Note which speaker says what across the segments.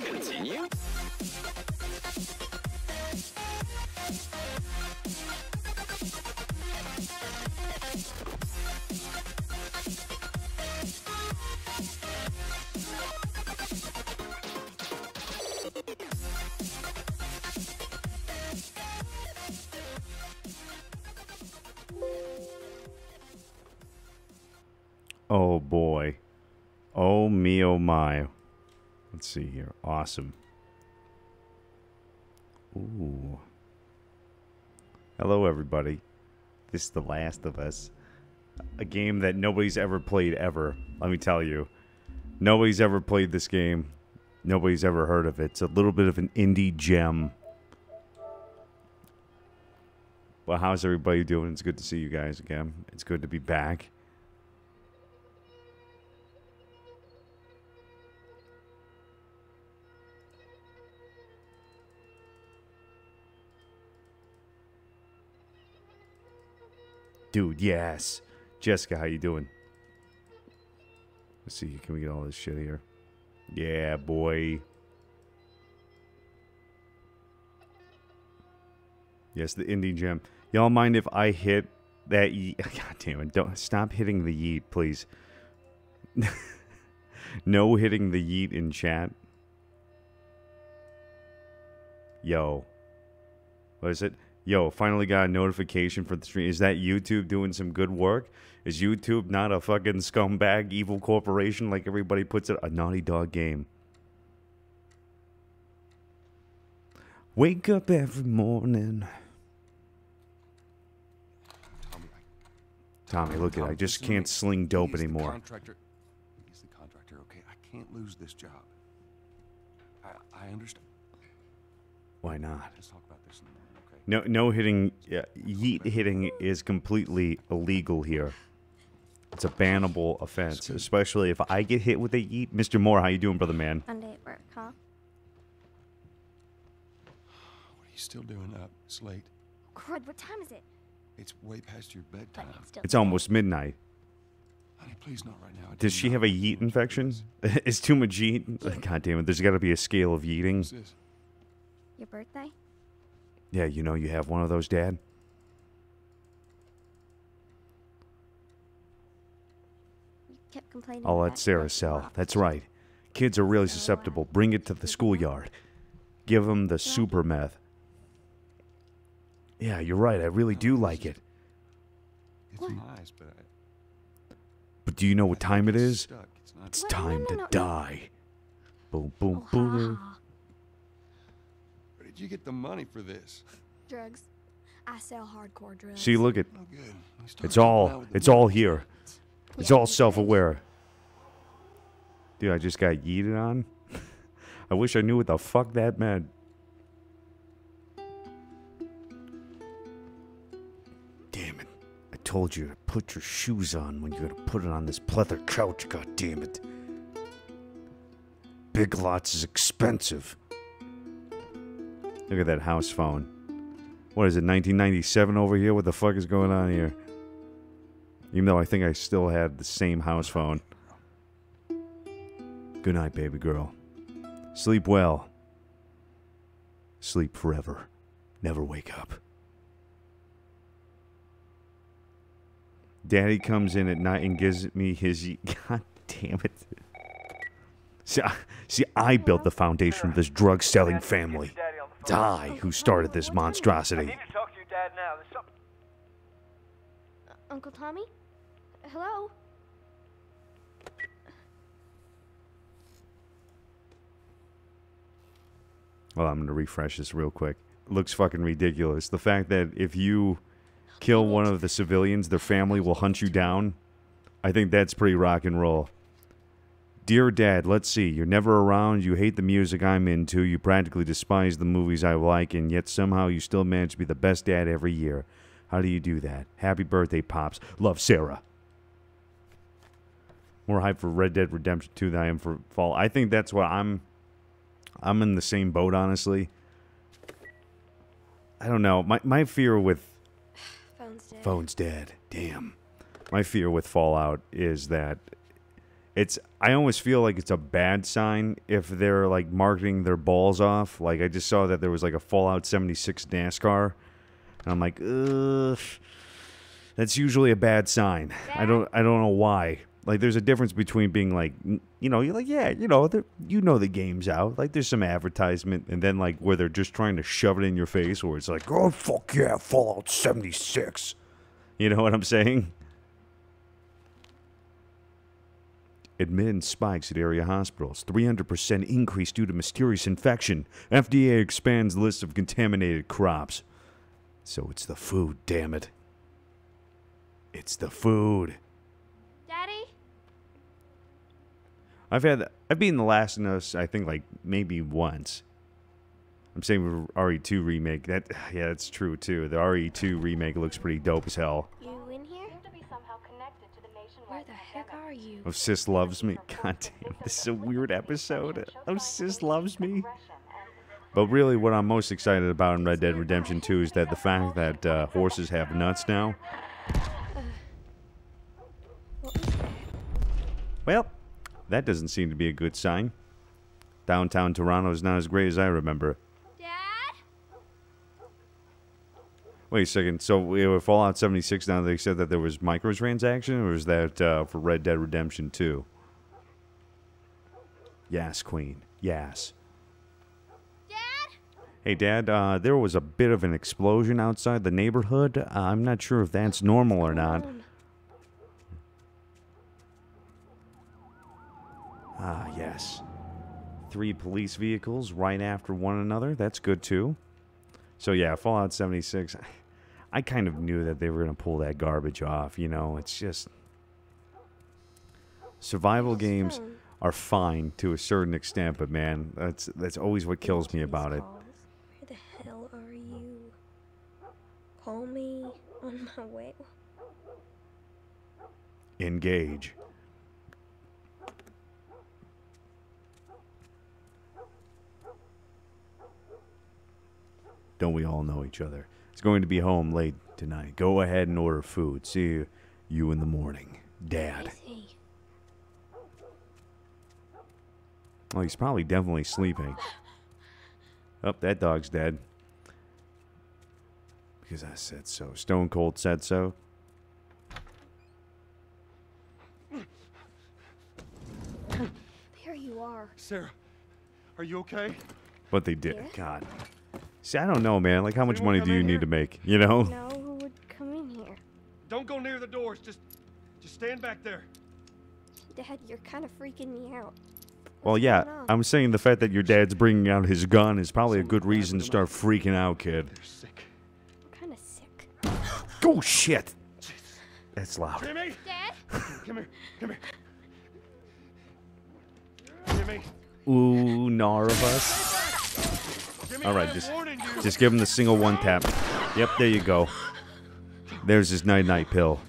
Speaker 1: Continue.
Speaker 2: Oh boy. Oh me, oh my. Let's see here. Awesome. Ooh. Hello, everybody. This is The Last of Us. A game that nobody's ever played ever. Let me tell you. Nobody's ever played this game. Nobody's ever heard of it. It's a little bit of an indie gem. Well, how's everybody doing? It's good to see you guys again. It's good to be back. Dude, yes. Jessica, how you doing? Let's see. Can we get all this shit here? Yeah, boy. Yes, the indie gem. Y'all mind if I hit that yeet? God damn it. Don't stop hitting the yeet, please. No hitting the yeet in chat. Yo. What is it? Yo, finally got a notification for the stream. Is that YouTube doing some good work? Is YouTube not a fucking scumbag, evil corporation like everybody puts it? A Naughty Dog game. Wake up every morning. Tommy, look at it. I just can't sling dope anymore.
Speaker 3: He's the contractor, okay? I can't lose this job. I understand.
Speaker 2: Why not?
Speaker 3: Let's talk about this in the morning, okay?
Speaker 2: No hitting, yeet hitting is completely illegal here. It's a bannable offense, especially if I get hit with a yeet. Mr. Moore, how you doing, brother man?
Speaker 4: Monday at work, huh?
Speaker 3: What are you still doing up? It's late.
Speaker 4: Crud, what time is it?
Speaker 3: It's way past your bedtime.
Speaker 2: It's almost midnight.
Speaker 3: Honey, please not right now.
Speaker 2: Does she have a yeet infection? Is too much yeet? God damn it, there's got to be a scale of yeeting.
Speaker 4: Your birthday?
Speaker 2: Yeah, you know you have one of those, Dad.
Speaker 4: You kept complaining.
Speaker 2: I'll let
Speaker 4: about
Speaker 2: Sarah
Speaker 4: your
Speaker 2: sell.
Speaker 4: box.
Speaker 2: That's right. Kids are really susceptible. Bring it to the schoolyard. Give them the super meth. Yeah, you're right. I really do like it.
Speaker 3: It's nice, but
Speaker 2: But do you know what time it is?
Speaker 3: stuck. It's not.
Speaker 2: It's
Speaker 4: Wait,
Speaker 2: time
Speaker 4: no.
Speaker 2: to die. Boom, boom,
Speaker 4: Oh,
Speaker 2: boom.
Speaker 4: ha, ha.
Speaker 3: Where did you get the money for this?
Speaker 4: Drugs. I sell hardcore drugs.
Speaker 2: See, look at
Speaker 3: Oh, good. We started
Speaker 2: it's
Speaker 3: jumping
Speaker 2: all
Speaker 3: out with the
Speaker 2: it's all
Speaker 3: money.
Speaker 2: here. It's
Speaker 4: Yeah,
Speaker 2: all
Speaker 4: you
Speaker 2: self-aware. Dude, I just got yeeted on. I wish I knew what the fuck that meant. Damn it. I told you to put your shoes on when you're gonna put it on this pleather couch, god damn it. Big Lots is expensive. Look at that house phone. What is it, 1997 over here? What the fuck is going on here? Even though I think I still had the same house phone. Good night, baby girl. Sleep well. Sleep forever. Never wake up. Daddy comes in at night and gives me his... God damn it. See, I built the foundation of this drug-selling family. It's I who started this monstrosity.
Speaker 1: I need to talk to your dad now. There's something...
Speaker 4: Uncle Tommy? Hello?
Speaker 2: Well, I'm going to refresh this real quick. It looks fucking ridiculous. The fact that if you kill one of the civilians, their family will hunt you down. I think that's pretty rock and roll. Dear Dad, let's see. You're never around. You hate the music I'm into. You practically despise the movies I like, and yet somehow you still manage to be the best dad every year. How do you do that? Happy birthday, Pops. Love, Sarah. More hype for Red Dead Redemption 2 than I am for Fall. I think that's what I'm in the same boat, honestly. I don't know. My fear with... Phone's dead. Damn. My fear with Fallout is that I almost feel like it's a bad sign if they're like marketing their balls off. Like I just saw that there was like a Fallout 76 NASCAR, and I'm like, ugh, that's usually a bad sign. I don't know why. Like there's a difference between being like, you're like, yeah, the game's out. Like there's some advertisement, and then like where they're just trying to shove it in your face, or it's like, oh fuck yeah, Fallout 76. You know what I'm saying? Admin spikes at area hospitals. 300% increase due to mysterious infection. FDA expands list of contaminated crops. So it's the food, damn it. It's the food.
Speaker 4: Daddy?
Speaker 2: I've beaten The Last of Us, I think, like, maybe once. I'm saying with RE2 remake. Yeah, that's true, too. The RE2 remake looks pretty dope as hell.
Speaker 4: You in here? Where the heck are you?
Speaker 2: Oh, Sis Loves Me. God damn, this is a weird episode. Oh, Sis Loves Me. But really, what I'm most excited about in Red Dead Redemption 2 is that the fact that horses have nuts now.
Speaker 4: What was that?
Speaker 2: Well, that doesn't seem to be a good sign. Downtown Toronto is not as great as I remember.
Speaker 4: Dad?
Speaker 2: Wait a second. So with Fallout 76 now, they said that there was microtransaction, or is that for Red Dead Redemption 2? Yes, Queen. Yes.
Speaker 4: Dad?
Speaker 2: Hey, Dad, there was a bit of an explosion outside the neighborhood. I'm not sure if that's normal or not. Ah, yes. 3 police vehicles right after one another. That's good, too. So, yeah, Fallout 76... I kind of knew that they were going to pull that garbage off, It's just... Survival games are fine to a certain extent, but, man, that's always what kills me about it.
Speaker 4: Where the hell are you? Call me on my way.
Speaker 2: Engage. Don't we all know each other? It's going to be home late tonight. Go ahead and order food. See you in the morning. Dad.
Speaker 4: Is he?
Speaker 2: Oh, he's probably definitely sleeping. Oh, that dog's dead. Because I said so. Stone Cold said so.
Speaker 4: There you are.
Speaker 3: Sarah, are you okay?
Speaker 2: What they did.
Speaker 4: Yeah?
Speaker 2: God. See, I don't know, man. Like, how much
Speaker 3: Anyone
Speaker 2: money
Speaker 3: come
Speaker 2: do you
Speaker 3: in
Speaker 2: need
Speaker 3: here?
Speaker 2: to make? You know?
Speaker 4: No, who would come in here?
Speaker 3: Don't go near the doors. Just stand back there.
Speaker 4: Dad, you're kind of freaking me out.
Speaker 2: Well,
Speaker 4: What's
Speaker 2: yeah.
Speaker 4: going on?
Speaker 2: I'm saying the fact that your dad's bringing out his gun is probably a good reason to start freaking out, kid.
Speaker 3: They're sick.
Speaker 4: I'm kind of sick.
Speaker 2: Oh, shit. That's loud.
Speaker 3: Jimmy!
Speaker 4: Dad?
Speaker 3: Come here. Come here. Jimmy!
Speaker 2: Ooh, Narrcost.
Speaker 3: Jimmy,
Speaker 2: All right,
Speaker 3: I warned you.
Speaker 2: just give him the single one tap. Yep, there you go. There's his night-night pill.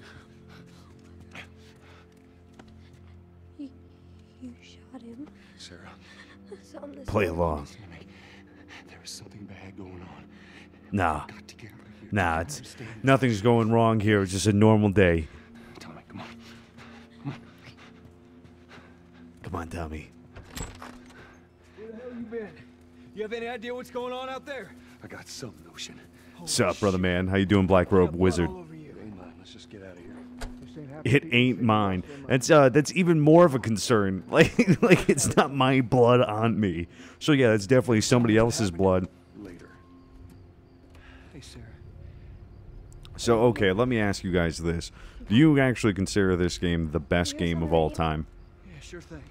Speaker 4: You shot him.
Speaker 3: Sarah,
Speaker 4: Something
Speaker 2: Play along.
Speaker 3: listen to me. There is something bad going on.
Speaker 2: Nah.
Speaker 3: Got to get him
Speaker 2: Nah, nothing's going wrong here. It's just a normal day.
Speaker 3: Tommy, come on.
Speaker 2: Come on, Tommy.
Speaker 5: Where the hell you been? You have any idea what's going on out there?
Speaker 3: I got some notion.
Speaker 2: Sup, brother man? How you doing, Black Robe Wizard?
Speaker 3: Hey, man, let's just get out of here.
Speaker 2: It ain't mine. That's even more of a concern. Like it's not my blood on me. So yeah, it's definitely somebody else's blood.
Speaker 3: Later.
Speaker 5: Hey, Sarah.
Speaker 2: So okay, let me ask you guys this: do you actually consider this game the best game of all time?
Speaker 5: Yeah, sure thing.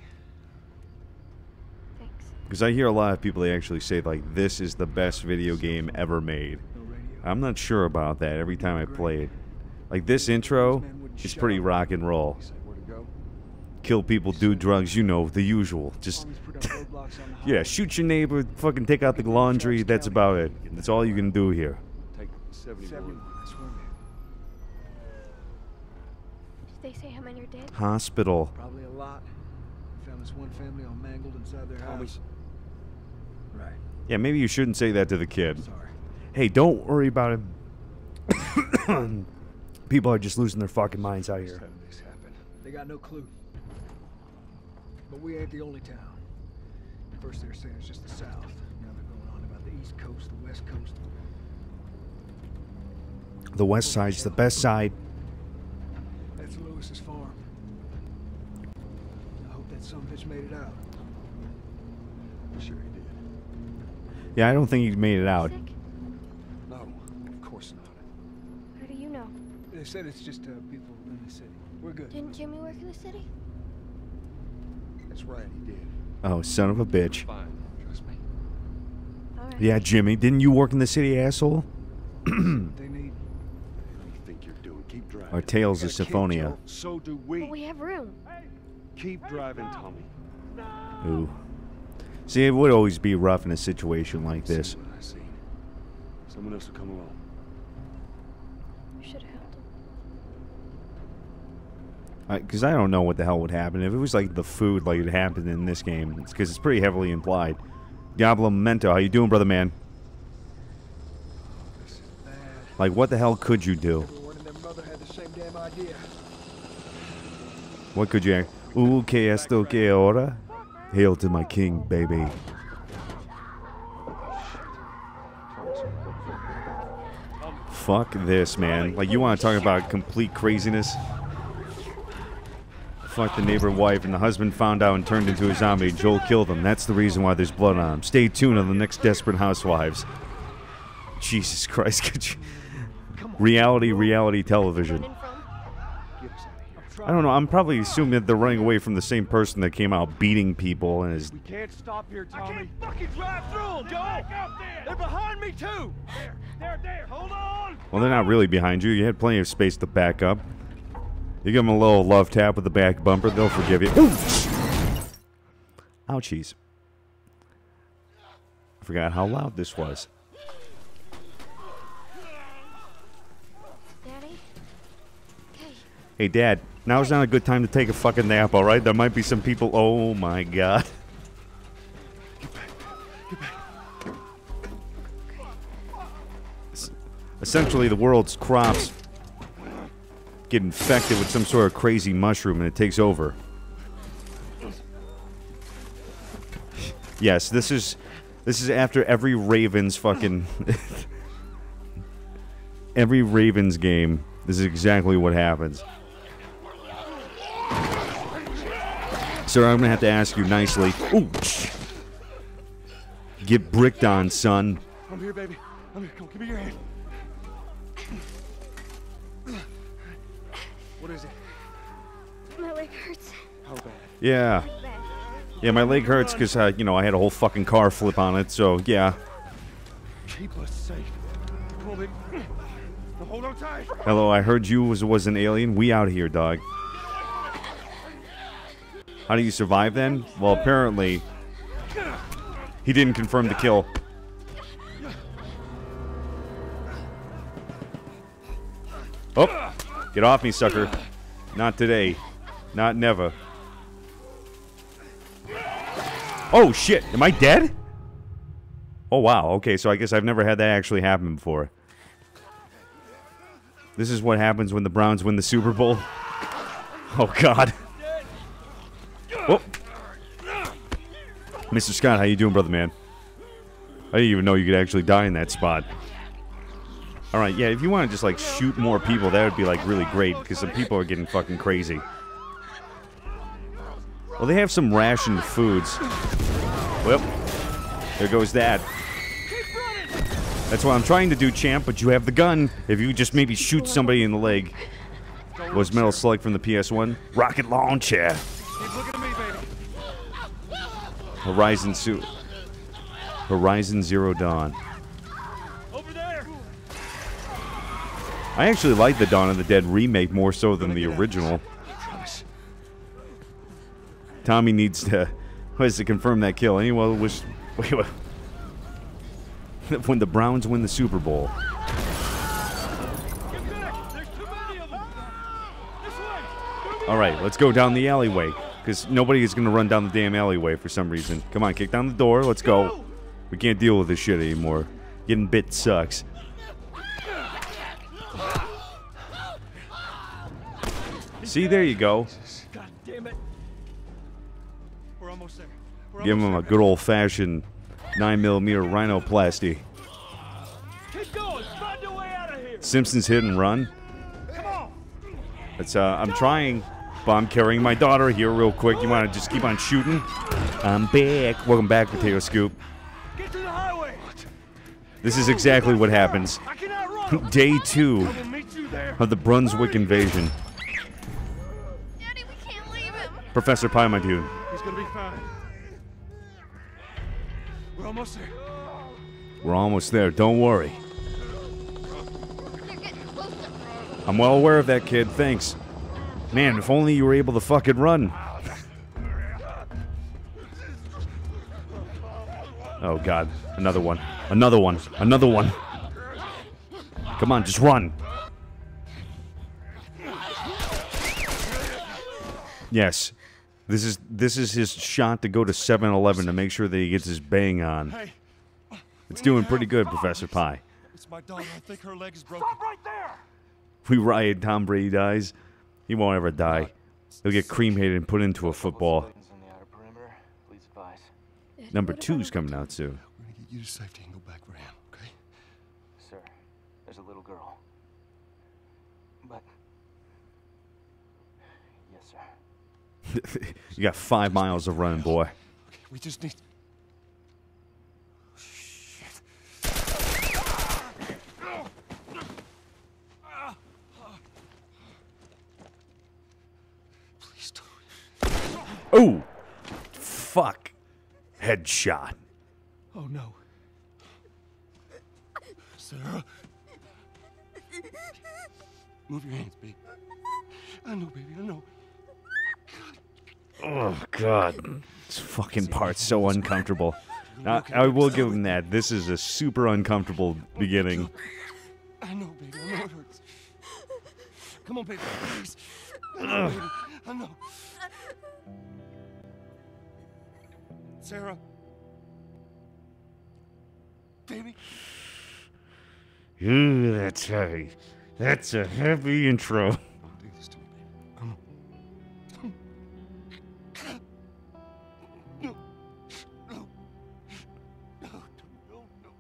Speaker 4: Thanks.
Speaker 2: Because I hear a lot of people, they actually say like this is the best video game ever made.
Speaker 5: No radio.
Speaker 2: I'm not sure about that. Every time I play it, like this intro, it's pretty rock and roll.
Speaker 3: Say where to go?
Speaker 2: Kill people, do drugs, you know, the usual. Just
Speaker 5: Always put up roadblocks on the
Speaker 2: yeah,
Speaker 5: highway.
Speaker 2: shoot your neighbor, fucking take out the laundry. That's about it. That's all you can do here.
Speaker 3: Take 71.
Speaker 5: 71, that's where I'm at.
Speaker 4: Did they say how many are dead?
Speaker 2: Hospital.
Speaker 5: Probably a lot. Found this one family all mangled inside their
Speaker 3: Tommy.
Speaker 5: house. Right.
Speaker 2: Yeah, maybe you shouldn't say that to the kid.
Speaker 5: Sorry.
Speaker 2: Hey, don't worry about it. People are just losing their fucking minds out here.
Speaker 3: How did this happen?
Speaker 5: They got no clue. But we ain't the only town. First they were saying it's just the South. Now they're going on about the East Coast, the West Coast.
Speaker 2: The west side's the best side.
Speaker 5: That's Lewis's farm. I hope that sumbitch made it out.
Speaker 3: Sure he did.
Speaker 2: Yeah, I don't think he made it out.
Speaker 4: Sick?
Speaker 3: No, of course not.
Speaker 4: How do you know?
Speaker 5: They said it's just people in the city. We're good.
Speaker 4: Didn't Jimmy work in the city?
Speaker 3: That's right, he did.
Speaker 2: Oh, son of a bitch.
Speaker 3: Fine, trust me.
Speaker 4: Alright.
Speaker 2: Yeah, Jimmy, didn't you work in the city, asshole?
Speaker 5: They need.
Speaker 3: What do you think you're doing? Keep driving.
Speaker 2: Our tales
Speaker 3: Got
Speaker 2: of
Speaker 3: a kid,
Speaker 2: Symphonia.
Speaker 3: Joe. So do we.
Speaker 4: But we have room.
Speaker 3: Keep driving, Tommy.
Speaker 2: Ooh. See, it would always be rough in a situation like this.
Speaker 3: See what I seen. Someone else will come along.
Speaker 4: You should have helped him.
Speaker 2: Because I don't know what the hell would happen. If it was like the food like it happened in this game, because it's pretty heavily implied. Diablo Memento, how you doing, brother man?
Speaker 5: This is bad.
Speaker 2: Like, what the hell could you do?
Speaker 5: Everyone and their mother had the same damn idea.
Speaker 2: What could you... que esto que ahora? Hail to my king, baby. Fuck this, man. Like, you want to talk about complete craziness? Fuck the neighbor wife, and the husband found out and turned into a zombie. Joel killed him. That's the reason why there's blood on him. Stay tuned on the next Desperate Housewives. Jesus Christ, could you... Reality television.
Speaker 4: Running from?
Speaker 3: Get us out of here.
Speaker 2: I don't know, I'm probably assuming that they're running away from the same person that came out beating people and is...
Speaker 3: We can't stop here,
Speaker 1: I
Speaker 3: Tommy.
Speaker 1: can't fucking drive through them, Joe! They're behind me, too! There! Hold on!
Speaker 2: Well, they're not really behind you. You had plenty of space to back up. You give them a little love tap with the back bumper, they'll forgive you. Ooh! Ouchies. I forgot how loud this was.
Speaker 4: Daddy? Okay.
Speaker 2: Hey, Dad, now's not a good time to take a fucking nap, alright? There might be some people... Oh, my God. Essentially, the world's crops get infected with some sort of crazy mushroom and it takes over. Yes, this is after every Ravens fucking... every Ravens game, this is exactly what happens. Sir, I'm gonna have to ask you nicely. Ooh! Get bricked on, son.
Speaker 3: I'm here, baby. I'm here. Come on, give me your hand. What is it?
Speaker 4: My leg hurts.
Speaker 3: How bad?
Speaker 2: Yeah.
Speaker 4: Bad.
Speaker 2: Yeah, my leg hurts because, you know, I had a whole fucking car flip on it, so, yeah.
Speaker 3: Keep us safe. Come on, baby. Now hold on tight.
Speaker 2: Hello, I heard you was an alien. We out here, dog. How do you survive, then? Well, apparently, he didn't confirm the kill. Oh! Get off me, sucker. Not today. Not never. Oh, shit. Am I dead? Oh, wow. Okay, so I guess I've never had that actually happen before. This is what happens when the Browns win the Super Bowl. Oh, God. Oh. Mr. Scott, how you doing, brother man? I didn't even know you could actually die in that spot. Alright, yeah, if you want to just, like, shoot more people, that would be, like, really great, because some people are getting fucking crazy. Well, they have some rationed foods. Well, there goes that. That's what I'm trying to do, champ, but you have the gun. If you just maybe shoot somebody in the leg. Was Metal Slug from the PS1? Rocket launcher.
Speaker 1: Keep looking at me, baby.
Speaker 2: Horizon Zero Dawn.
Speaker 1: Over there.
Speaker 2: I actually like the Dawn of the Dead remake more so than the original. Tommy needs to confirm that kill. Anyone wish wait, when the Browns win the Super Bowl.
Speaker 1: Get back. There's too many of them. This way.
Speaker 2: All right, let's go down the alleyway because nobody is going to run down the damn alleyway for some reason. Come on, kick down the door. Let's go. We can't deal with this shit anymore. Getting bit sucks. See, there you go.
Speaker 1: God damn it. We're almost there.
Speaker 2: Give him a good old-fashioned 9mm rhinoplasty.
Speaker 1: Keep going. Find your way out of here.
Speaker 2: Simpsons hit and run.
Speaker 1: Come on.
Speaker 2: It's I'm trying, but I'm carrying my daughter here real quick. You want to just keep on shooting? I'm back. Welcome back, Potato Scoop.
Speaker 1: Get to the highway.
Speaker 2: This is exactly what happens.
Speaker 1: I cannot run.
Speaker 2: Day 2
Speaker 1: I will meet you there.
Speaker 2: of the Brunswick invasion.
Speaker 6: Daddy, we can't leave him.
Speaker 2: Professor Pie, my dude.
Speaker 1: He's gonna be fine. We're almost there.
Speaker 2: We're almost there. Don't worry.
Speaker 6: You're getting closer.
Speaker 2: I'm well aware of that, kid. Thanks. Man, if only you were able to fucking run. Oh, God. Another one. Another one. Another one. Come on, just run. Yes. This is his shot to go to 7-Eleven to make sure that he gets his bang on.
Speaker 3: Hey,
Speaker 2: It's doing pretty good, Professor Pie.
Speaker 3: it's my daughter. I think her leg is broken.
Speaker 1: Stop right there.
Speaker 2: We riot, Tom Brady dies. He won't ever die. He'll get cremated and put into a football.
Speaker 7: On the outer perimeter, please advise.
Speaker 2: Number 2's coming out soon.
Speaker 3: We're gonna get you to safety and go back for him, okay?
Speaker 7: Sir, there's a little girl. But... Yes, sir.
Speaker 2: You got 5 miles of running, boy.
Speaker 3: Okay, we just need... Please don't.
Speaker 2: Oh! Fuck. Headshot.
Speaker 3: Oh no. Sarah. Move your hands, baby. I know, baby, I know.
Speaker 2: Oh, God. This fucking part's so uncomfortable. I will give him that. This is a super uncomfortable beginning.
Speaker 3: I know, baby, I know it hurts. Come on, baby, please. I know, baby, I know. Sarah. Baby.
Speaker 2: Ooh, that's heavy. That's a heavy intro.
Speaker 3: Don't do this to me, baby. Come on. No. No. No. No. No.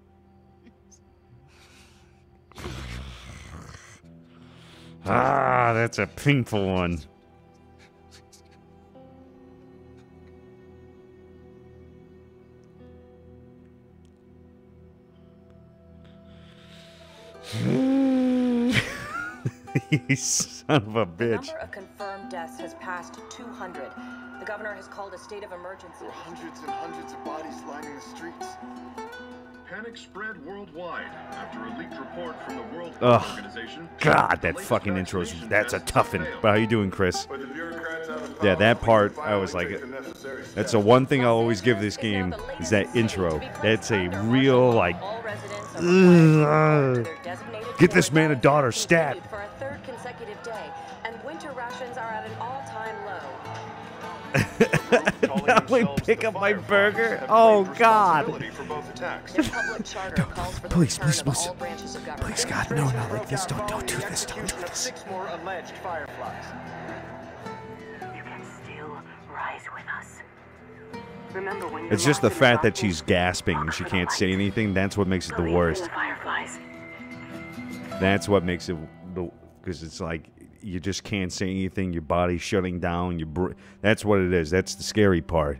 Speaker 3: Please.
Speaker 2: Ah, that's a painful one. You son of a
Speaker 8: The
Speaker 2: bitch.
Speaker 8: number of confirmed deaths has passed 200. The governor has called a state of emergency.
Speaker 9: There are hundreds and hundreds of bodies lining the streets. Panic spread worldwide after a leaked report from the World Health Organization.
Speaker 2: God, that fucking intro's that's a toughin'. But how you doing, Chris? Yeah, that part, I was like, that's the one thing I'll always give this game, is that intro. That's a real, like,
Speaker 8: All residents are required to their designated
Speaker 2: get this man a
Speaker 8: quarters
Speaker 2: daughter,
Speaker 8: and
Speaker 2: stat.
Speaker 8: continued for a third consecutive day, and winter rations are at an all-time low.
Speaker 2: we pick up my burger? Oh, God.
Speaker 8: Their public charter calls for the
Speaker 2: Please,
Speaker 8: return
Speaker 2: please,
Speaker 8: of
Speaker 2: please.
Speaker 8: all branches of government.
Speaker 2: Please, God, no, not like this. Don't do this. Don't do this.
Speaker 7: 6 more alleged fireflies.
Speaker 8: You can still rise with us. Remember when
Speaker 2: It's just the fact that she's gasping and she can't say anything. That's what makes it the worst.
Speaker 8: Fireflies.
Speaker 2: That's what makes it, because it's like you just can't say anything. Your body's shutting down. That's what it is. That's the scary part.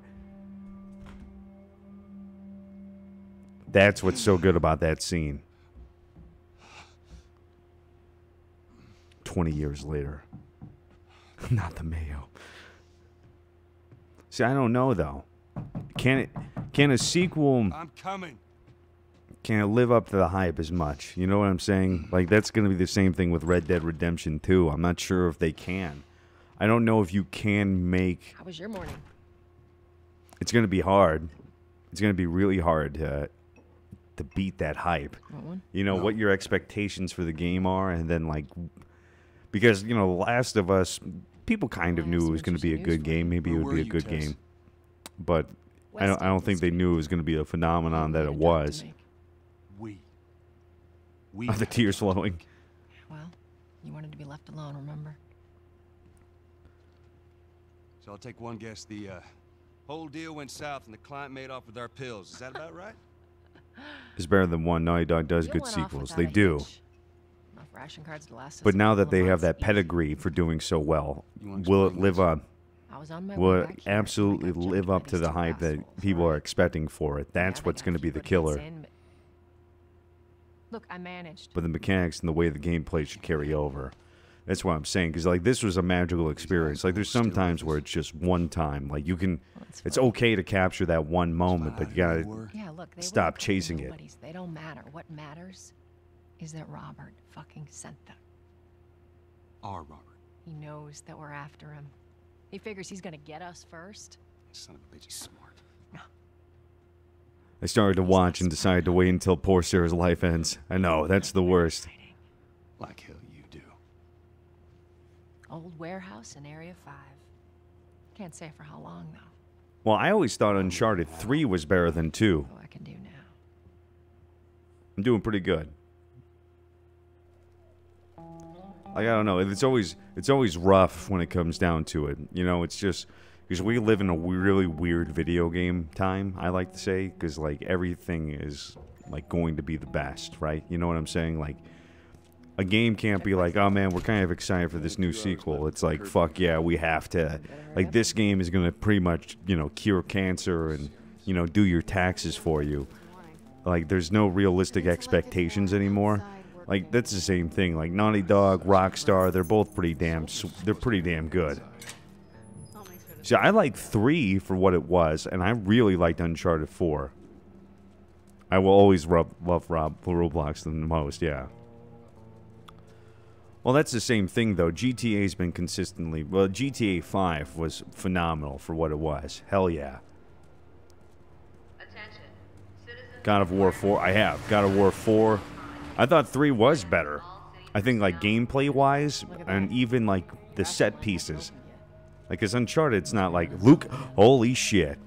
Speaker 2: That's what's so good about that scene. 20 years later. Not the mayo. See, I don't know though. Can a sequel?
Speaker 3: I'm coming.
Speaker 2: Can it live up to the hype as much? You know what I'm saying? Like, that's going to be the same thing with Red Dead Redemption 2. I'm not sure if they can. I don't know if you can make...
Speaker 8: How was your morning?
Speaker 2: It's going to be hard. It's going to be really hard to beat that hype. You know, what your expectations for the game are, and then, like... Because, you know, Last of Us, people kind of knew it was going to be a good game. Maybe it would be a good game. But I don't think they knew it was going to be a phenomenon that it was. Are the tears flowing?
Speaker 8: Well, you wanted to be left alone, remember?
Speaker 3: So I'll take one guess. The whole deal went south and the client made off with our pills. Is that about right?
Speaker 2: It's better than one. Naughty Dog does good sequels. They do.
Speaker 8: Enough ration cards to last us
Speaker 2: But now
Speaker 8: a
Speaker 2: that
Speaker 8: couple
Speaker 2: they
Speaker 8: of
Speaker 2: have
Speaker 8: months
Speaker 2: that pedigree for doing so well,
Speaker 3: want
Speaker 2: will it
Speaker 3: some
Speaker 2: live on?
Speaker 8: I was on my
Speaker 2: Will
Speaker 8: way
Speaker 2: it
Speaker 8: back here,
Speaker 2: absolutely
Speaker 8: and I got
Speaker 2: live
Speaker 8: jumped
Speaker 2: up
Speaker 8: by
Speaker 2: to
Speaker 8: these
Speaker 2: the
Speaker 8: two
Speaker 2: hype that
Speaker 8: assholes,
Speaker 2: people
Speaker 8: right?
Speaker 2: are expecting for it? That's
Speaker 8: Yeah, they
Speaker 2: what's
Speaker 8: got
Speaker 2: going to be
Speaker 8: a
Speaker 2: the
Speaker 8: few good hits
Speaker 2: killer.
Speaker 8: in, but- Look, I managed.
Speaker 2: But the mechanics and the way the gameplay should carry over. That's what I'm saying. Because, like, this was a magical experience. Like, there's some times where it's just one time. Like, you can... It's okay to capture that one moment, but you gotta
Speaker 8: Yeah, look, they
Speaker 2: stop
Speaker 8: were a couple
Speaker 2: chasing it.
Speaker 8: nobodies. They don't matter. What matters is that Robert fucking sent them.
Speaker 3: Our Robert.
Speaker 8: He knows that we're after him. He figures he's gonna get us first.
Speaker 3: Son of a bitch, he's smart.
Speaker 2: I started to watch and decided to wait until poor Sarah's life ends. I know, that's the worst.
Speaker 3: Like hell you do.
Speaker 8: Old warehouse in Area 5. Can't say for how long, though.
Speaker 2: Well, I always thought Uncharted 3 was better than 2.
Speaker 8: What I can do now.
Speaker 2: I'm doing pretty good. Like, I don't know. It's always rough when it comes down to it. You know, it's just... Because we live in a really weird video game time, I like to say. Because, like, everything is, like, going to be the best, right? You know what I'm saying? Like, a game can't be like, oh, man, we're kind of excited for this new sequel. It's like, fuck yeah, we have to. Like, this game is going to pretty much, you know, cure cancer and, you know, do your taxes for you. Like, there's no realistic expectations anymore. Like, that's the same thing. Like, Naughty Dog, Rockstar, they're both pretty damn good. See, I like 3 for what it was, and I really liked Uncharted 4. I will always love Roblox the most, yeah. Well, that's the same thing, though. GTA's been consistently... Well, GTA 5 was phenomenal for what it was. Hell yeah. God of War 4. I have. God of War 4. I thought 3 was better. I think, like, gameplay-wise, and even, like, the set pieces. Like, because Uncharted, it's not like, Luke, holy shit,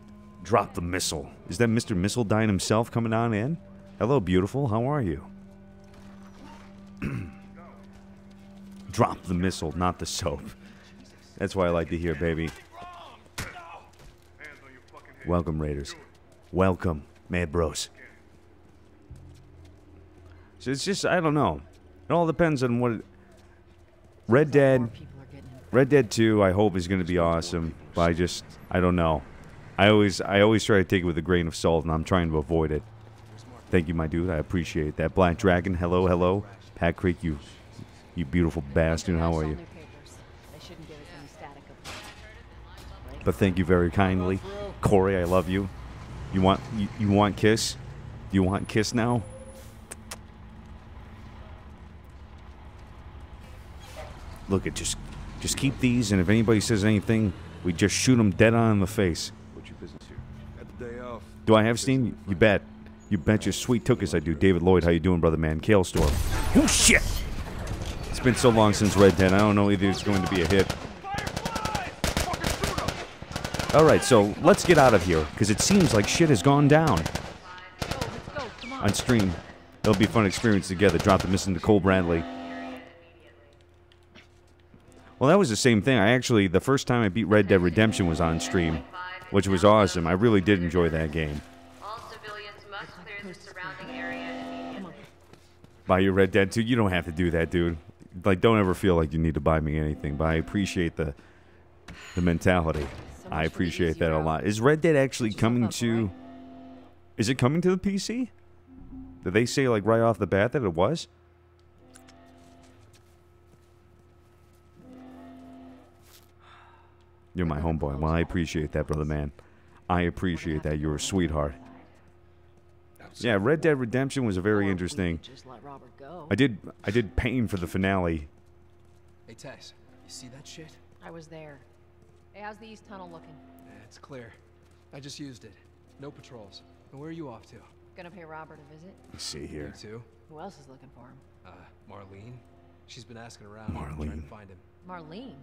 Speaker 2: drop the missile. Is that Mr. Missile Dine himself coming on in? Hello, beautiful, how are you? Drop the missile, not the soap. That's what I like to hear, baby. Welcome, Raiders. Welcome, Mad Bros. So it's just, I don't know. It all depends on what... Red Dead 2, I hope, is going to be awesome, but I don't know. I always try to take it with a grain of salt, and I'm trying to avoid it. Thank you, my dude. I appreciate that. Black Dragon, hello, hello. Pat Creek, you beautiful bastard. How are you? But thank you very kindly. Corey, I love you. You want kiss? Do you want kiss now? Look, just keep these, and if anybody says anything, we just shoot them dead on in the face.
Speaker 3: What's your business here? Got the day off.
Speaker 2: Do I have Steam? You bet. You bet your sweet tookus I do. David Lloyd, how you doing, brother man? Kale Storm. Oh, shit! It's been so long since Red Dead. I don't know either it's going to be a hit. Alright, so let's get out of here, because it seems like shit has gone down. On stream. It'll be a fun experience together. Drop the missing Nicole Bradley. Well, that was the same thing. I actually, the first time I beat Red Dead Redemption was on stream, which was awesome. I really did enjoy that game.
Speaker 10: All civilians must clear the surrounding area immediately.
Speaker 2: Buy your Red Dead 2? You don't have to do that, dude. Like, don't ever feel like you need to buy me anything, but I appreciate the mentality. I appreciate that a lot. Is Red Dead actually coming to... Is it coming to the PC? Did they say, like, right off the bat that it was? You're my homeboy. Well, I appreciate that, brother man. I appreciate that. You're a sweetheart. Yeah, Red Dead Redemption was a very interesting... I did pain for the finale.
Speaker 5: Hey, Tess, you see that shit?
Speaker 11: I was there. Hey, how's the east tunnel looking?
Speaker 5: Yeah, it's clear. I just used it. No patrols. And where are you off to?
Speaker 11: Gonna pay Robert a visit.
Speaker 2: Let's see here.
Speaker 5: You too?
Speaker 11: Who else is looking for him?
Speaker 5: Marlene. She's been asking around.
Speaker 2: Marlene.
Speaker 5: Trying to find him.
Speaker 11: Marlene?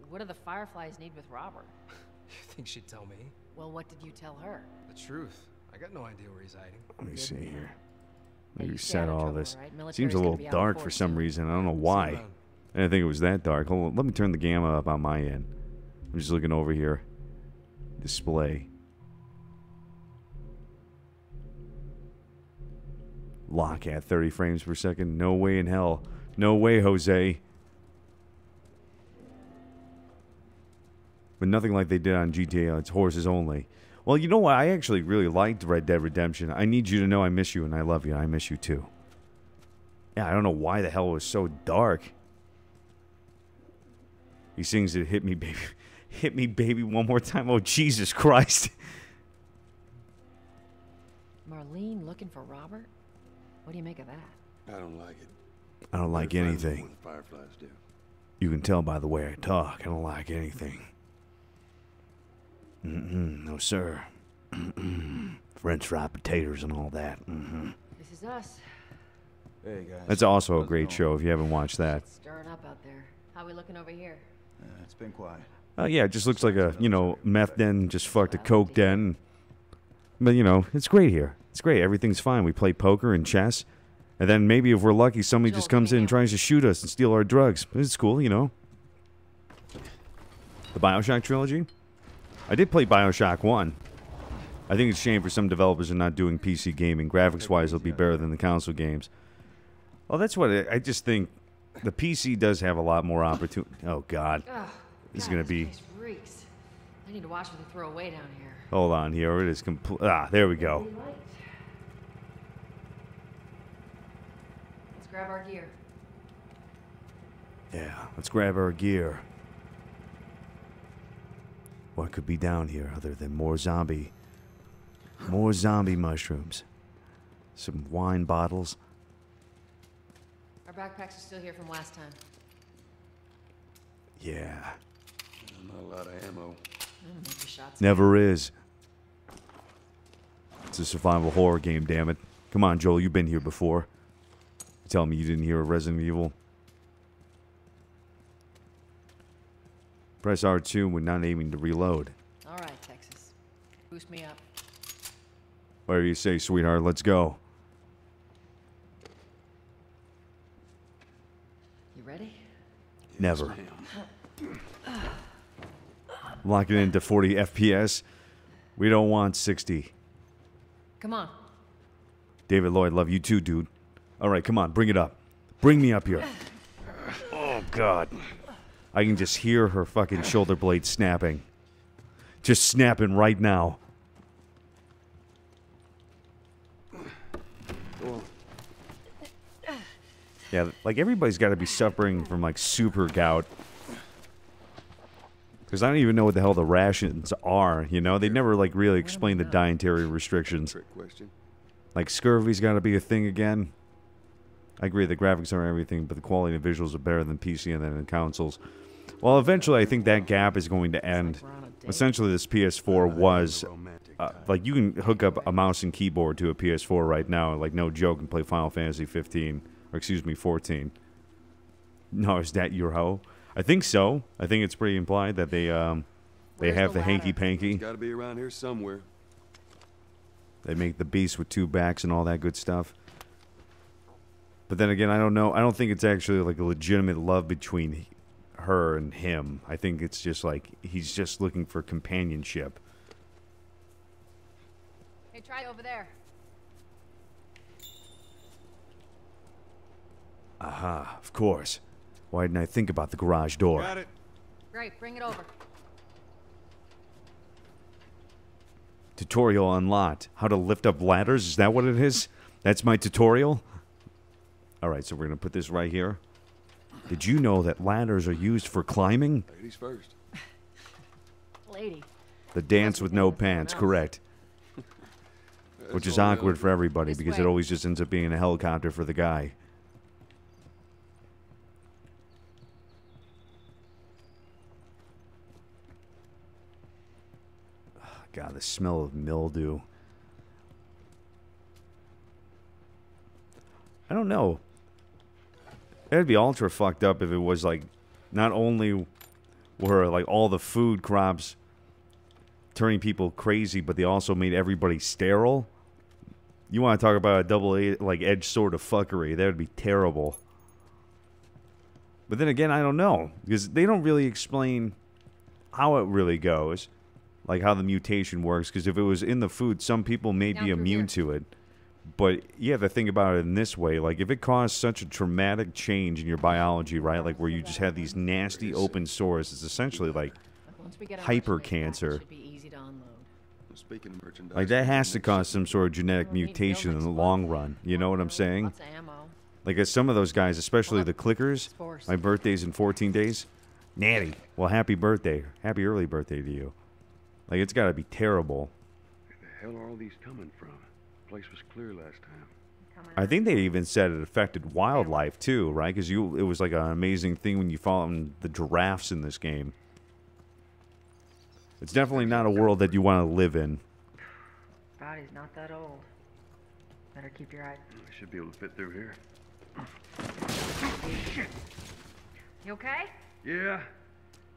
Speaker 11: What do the Fireflies need with Robert?
Speaker 5: You think she'd tell me?
Speaker 11: Well, what did you tell her?
Speaker 5: The truth. I got no idea where he's hiding.
Speaker 2: Let me see here.
Speaker 11: Hey,
Speaker 2: Let me
Speaker 11: you
Speaker 2: set all
Speaker 11: trouble,
Speaker 2: this.
Speaker 11: right? Military's
Speaker 2: Seems a
Speaker 11: gonna
Speaker 2: little
Speaker 11: be out
Speaker 2: dark
Speaker 11: in
Speaker 2: for
Speaker 11: force
Speaker 2: some
Speaker 11: soon.
Speaker 2: reason. I don't know
Speaker 5: See
Speaker 2: why.
Speaker 5: around.
Speaker 2: I didn't think it was that dark. Hold on. Let me turn the gamma up on my end. I'm just looking over here. Display. Lock at 30 frames per second. No way in hell. No way, Jose. But nothing like they did on GTA. It's horses only. Well, you know what? I actually really liked Red Dead Redemption. I need you to know I miss you and I love you. I miss you too. Yeah, I don't know why the hell it was so dark. He sings it, hit me, baby. Hit me, baby, one more time. Oh, Jesus Christ.
Speaker 11: Marlene looking for Robert? What do you make of that?
Speaker 3: I don't like it.
Speaker 2: I don't like anything.
Speaker 3: What the Fireflies do.
Speaker 2: You can tell by the way I talk. I don't like anything. No, sir. French fried potatoes and all that.
Speaker 11: This is us.
Speaker 3: Hey, guys.
Speaker 2: That's also a
Speaker 3: How's it
Speaker 2: great
Speaker 3: going?
Speaker 2: show if you haven't watched that.
Speaker 11: It's stirring up out there. How we looking over here?
Speaker 3: It's been quiet.
Speaker 2: Yeah, it just looks like a, meth den just fucked a coke den. But, it's great here. It's great. Everything's fine. We play poker and chess. And then maybe if we're lucky, somebody just comes in and tries to shoot us and steal our drugs. It's cool, The BioShock trilogy? I did play BioShock 1. I think it's a shame for some developers are not doing PC gaming. Graphics-wise, it'll be better than the console games. Well, that's what I just think. The PC does have a lot more opportunity. Oh, God.
Speaker 11: Oh,
Speaker 2: This is
Speaker 11: God,
Speaker 2: going to be...
Speaker 11: place reeks. I need to watch what they throw away down here.
Speaker 2: Hold on here. It is complete. There we go.
Speaker 11: Let's grab our gear.
Speaker 2: Yeah, let's grab our gear. What could be down here other than more zombie mushrooms? Some wine bottles.
Speaker 11: Our backpacks are still here from last time.
Speaker 2: Yeah,
Speaker 3: Not a lot of ammo.
Speaker 11: Maybe shots.
Speaker 2: never is. It's a survival horror game, damn it. Come on, Joel, you've been here before. You tell me you didn't hear of Resident Evil. Press R2 when not aiming to reload.
Speaker 11: All right, Texas. Boost me up.
Speaker 2: Whatever you say, sweetheart, let's go.
Speaker 11: You ready?
Speaker 2: Never. Lock it into 40 FPS. We don't want 60.
Speaker 11: Come on.
Speaker 2: David Lloyd, love you too, dude. All right, come on, bring it up. Bring me up here. Oh, God. I can just hear her fucking shoulder blade snapping. Just snapping right now. Yeah, like everybody's got to be suffering from like super gout. Because I don't even know what the hell the rations are, They never like really explain the dietary restrictions.
Speaker 3: Trick question.
Speaker 2: Like scurvy's got to be a thing again. I agree, the graphics are everything, but the quality of visuals are better than PC and then in consoles. Well, eventually I think that gap is going to end. Essentially, this PS4 was... like, you can hook up a mouse and keyboard to a PS4 right now, like, no joke, and play Final Fantasy 15. Or, excuse me, 14. No, is that your hoe? I think so. I think it's pretty implied that they They have the hanky-panky.
Speaker 3: It's gotta be around here somewhere.
Speaker 2: They make the beast with two backs and all that good stuff. But then again, I don't know. I don't think it's actually like a legitimate love between her and him. I think it's just like he's just looking for companionship.
Speaker 11: Hey, try over there.
Speaker 2: Aha, of course. Why didn't I think about the garage door?
Speaker 3: Got it.
Speaker 11: Great, bring it over.
Speaker 2: Tutorial unlocked. How to lift up ladders? Is that what it is? That's my tutorial? Alright, so we're going to put this right here. Did you know that ladders are used for climbing?
Speaker 3: Ladies first.
Speaker 11: Lady.
Speaker 2: The dance with no pants, correct. Which is awkward for everybody because it always just ends up being a helicopter for the guy. God, the smell of mildew. I don't know. It'd be ultra fucked up if it was like, not only were like all the food crops turning people crazy, but they also made everybody sterile. You want to talk about a double-edged sword of fuckery? That would be terrible. But then again, I don't know because they don't really explain how it really goes. Like how the mutation works, because if it was in the food, some people may be immune to it. But you have to think about it in this way. Like if it caused such a traumatic change in your biology, right? Like where you just have these nasty open sores, it's essentially like hyper cancer. Like that has to cause some sort of genetic mutation in the long run. You know what I'm saying? Like as some of those guys, especially the clickers, my birthday's in 14 days. Natty. Well, happy birthday. Happy early birthday to you. Like, it's got to be terrible.
Speaker 3: Where the hell are all these coming from? The place was clear last time.
Speaker 2: I think they even said it affected wildlife, too, right? Because it was like an amazing thing when you found the giraffes in this game. It's definitely not a world that you want to live in.
Speaker 8: Body's not that old. Better keep your eye.
Speaker 3: I should be able to fit through here.
Speaker 8: You okay?
Speaker 3: Yeah.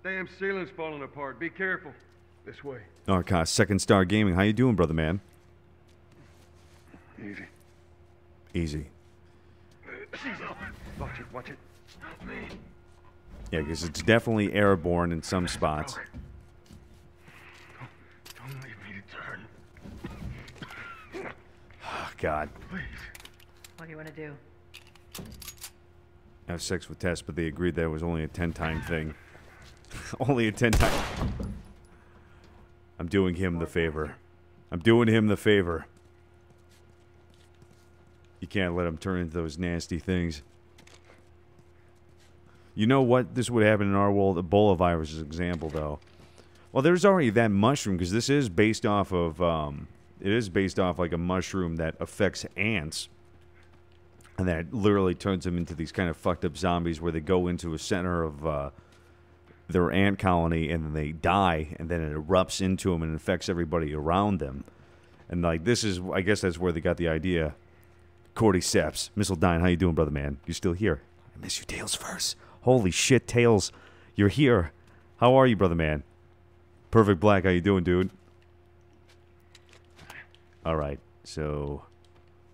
Speaker 3: Damn ceiling's falling apart. Be careful. This way.
Speaker 2: Narrcost, Second Star Gaming. How you doing, brother man?
Speaker 3: Easy.
Speaker 2: Easy.
Speaker 3: Watch it, watch it. Help me.
Speaker 2: Yeah, because it's definitely airborne in some spots.
Speaker 3: Don't leave me to turn.
Speaker 2: Oh, God.
Speaker 3: Please.
Speaker 8: What do you want to do?
Speaker 2: Have sex with Tess, but they agreed that it was only a 10-time thing. Only a 10-time. I'm doing him the favor. I'm doing him the favor. You can't let him turn into those nasty things. You know what? This would happen in our world. Ebola virus is an example, though. Well, there's already that mushroom, because this is based off of... it is based off like a mushroom that affects ants. And that literally turns them into these kind of fucked up zombies where they go into a center of... their ant colony, and then they die, and then it erupts into them and infects everybody around them. And, like, this is, I guess that's where they got the idea. Cordyceps. Missildine, how you doing, brother man? You still here? I miss you, Tails first. Holy shit, Tails. You're here. How are you, brother man? Perfect Black, how you doing, dude? Alright, so...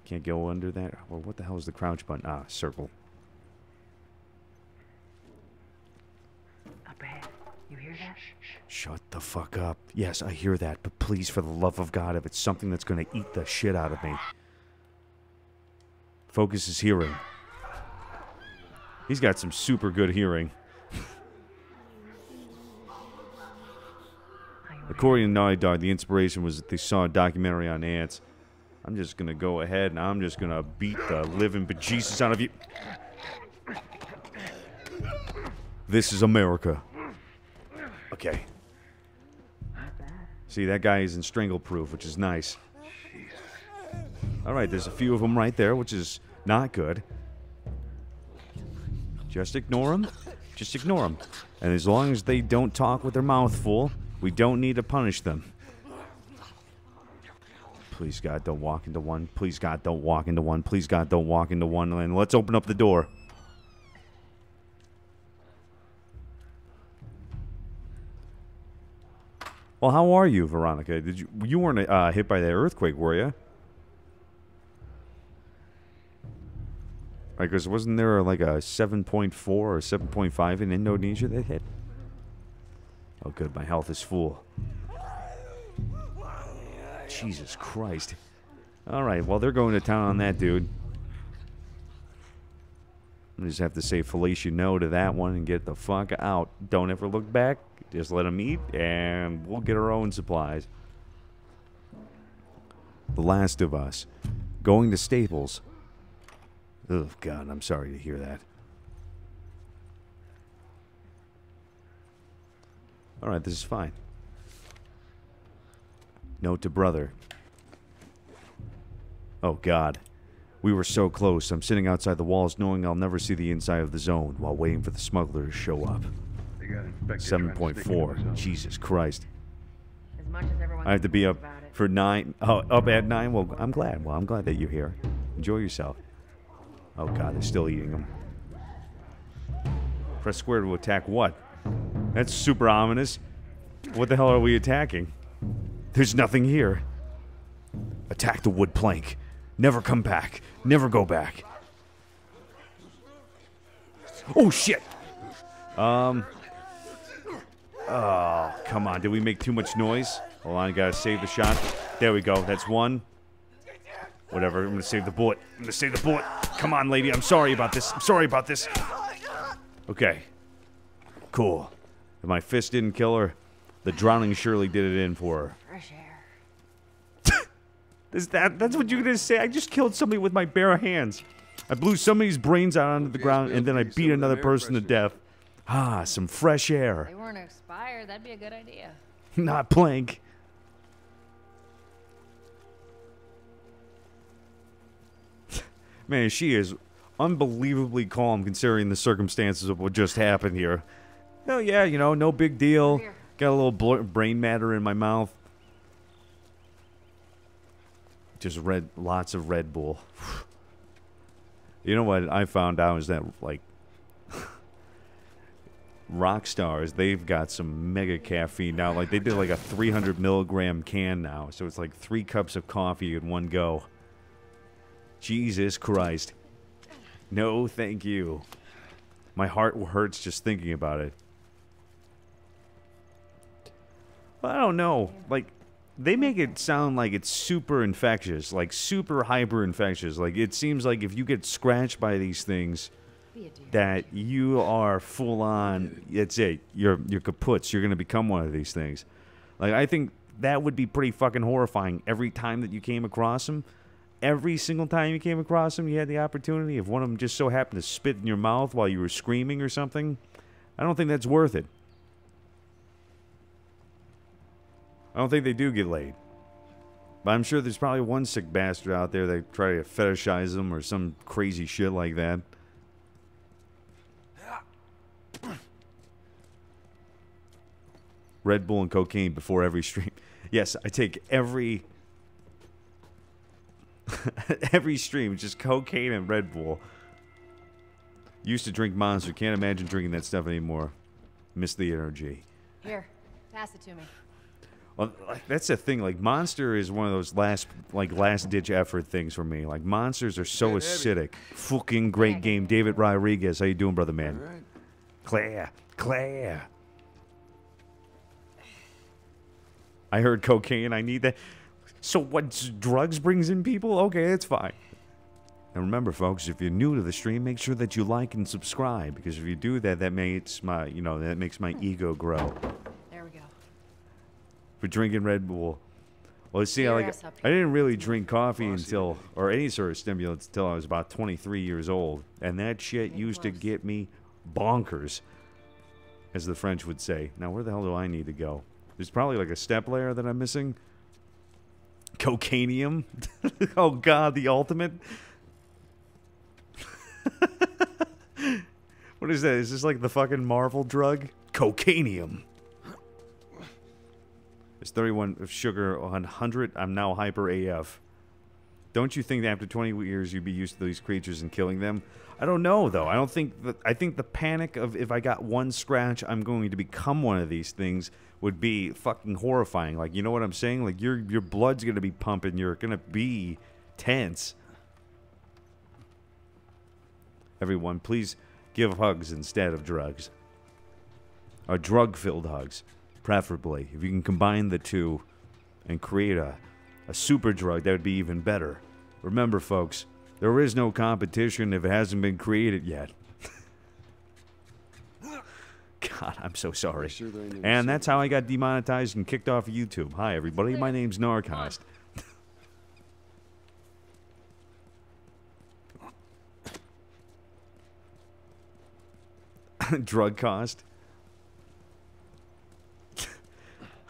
Speaker 2: Can't go under that? Well, what the hell is the crouch button? Ah, circle.
Speaker 8: You hear that?
Speaker 2: Shut the fuck up. Yes, I hear that, but please, for the love of God, if it's something that's going to eat the shit out of me. Focus his hearing. He's got some super good hearing. According to Naughty Dog, the inspiration was that they saw a documentary on ants. I'm just going to go ahead and I'm just going to beat the living bejesus out of you. This is America. Okay. See, that guy is in strangle-proof, which is nice. Alright, there's a few of them right there, which is not good. Just ignore them. Just ignore them. And as long as they don't talk with their mouth full, we don't need to punish them. Please, God, don't walk into one. Please, God, don't walk into one. Please, God, don't walk into one. And let's open up the door. Well, how are you, Veronica? You weren't hit by that earthquake, were you? Right, because wasn't there like a 7.4 or 7.5 in Indonesia that hit? Oh, good. My health is full. Jesus Christ. All right, well, they're going to town on that dude. I just have to say fellatio no to that one and get the fuck out. Don't ever look back. Just let them eat, and we'll get our own supplies. The Last of Us. Going to Staples. Oh, God, I'm sorry to hear that. All right, this is fine. Note to brother. Oh, God. We were so close. I'm sitting outside the walls knowing I'll never see the inside of the zone while waiting for the smuggler to show up. 7.4. Jesus Christ.
Speaker 11: As much as everyone
Speaker 2: I have to be up
Speaker 11: about it.
Speaker 2: for 9. Oh, up at 9? Well, I'm glad. Well, I'm glad that you're here. Enjoy yourself. Oh, God, they're still eating them. Press square to attack what? That's super ominous. What the hell are we attacking? There's nothing here. Attack the wood plank. Never come back. Never go back. Oh, shit. Oh, come on. Did we make too much noise? Hold on, I gotta save the shot. There we go. That's one. Whatever. I'm gonna save the bullet. I'm gonna save the bullet. Come on, lady. I'm sorry about this. I'm sorry about this. Okay. Cool. If my fist didn't kill her, the drowning surely did it in for her.
Speaker 11: Fresh air.
Speaker 2: That's what you're gonna say? I just killed somebody with my bare hands. I blew somebody's brains out onto the ground, and then I beat another person to death. Ah, some fresh air.
Speaker 11: They weren't expired. That'd be a good idea.
Speaker 2: Not plank. Man, she is unbelievably calm considering the circumstances of what just happened here. Oh, yeah, you know, no big deal. Got a little brain matter in my mouth. Just lots of Red Bull. You know what I found out is that, like, rock stars, they've got some mega caffeine now. Like, they did like a 300 milligram can now. So it's like 3 cups of coffee in one go. Jesus Christ. No, thank you. My heart hurts just thinking about it. Well, I don't know. Like, they make it sound like it's super infectious. Like, super hyper infectious. Like, it seems like if you get scratched by these things, that you are full on, that's it. You're kaput. You're going to become one of these things. Like, I think that would be pretty fucking horrifying every time that you came across them. Every single time you came across them, you had the opportunity. If one of them just so happened to spit in your mouth while you were screaming or something, I don't think that's worth it. I don't think they do get laid. But I'm sure there's probably one sick bastard out there that try to fetishize them or some crazy shit like that. Red Bull and cocaine before every stream. Yes, I take every every stream, just cocaine and Red Bull. Used to drink Monster. Can't imagine drinking that stuff anymore. Miss the energy.
Speaker 11: Here, pass it to me.
Speaker 2: Well, that's the thing. Like, Monster is one of those last-ditch effort things for me. Like, Monsters are so acidic. Fucking great game. David Rodriguez, how you doing, brother man?
Speaker 3: All right.
Speaker 2: Claire. I heard cocaine. I need that. So what, drugs brings in people? Okay, that's fine. And remember, folks, if you're new to the stream, make sure that you like and subscribe, because if you do that, that makes my ego grow.
Speaker 11: There we go.
Speaker 2: For drinking Red Bull. Well, see, I didn't really drink coffee until, or any sort of stimulants until I was about 23 years old, and that shit used to get me bonkers, as the French would say. Now, where the hell do I need to go? There's probably like a step layer that I'm missing. Cocainium. Oh God, the ultimate. What is that? Is this like the fucking Marvel drug? Cocainium. It's 31 of sugar, 100. I'm now hyper AF. Don't you think that after 20 years you'd be used to these creatures and killing them? I don't know, though. I don't think that. I think the panic of if I got one scratch, I'm going to become one of these things would be fucking horrifying. Like, you know what I'm saying? Like, your blood's going to be pumping. You're going to be tense. Everyone, please give hugs instead of drugs. Or drug-filled hugs, preferably. If you can combine the two and create a super drug, that would be even better. Remember, folks, there is no competition if it hasn't been created yet. God, I'm so sorry. Sure and that's how I got demonetized and kicked off of YouTube. Hi, everybody. My name's Narrcost. Drug cost.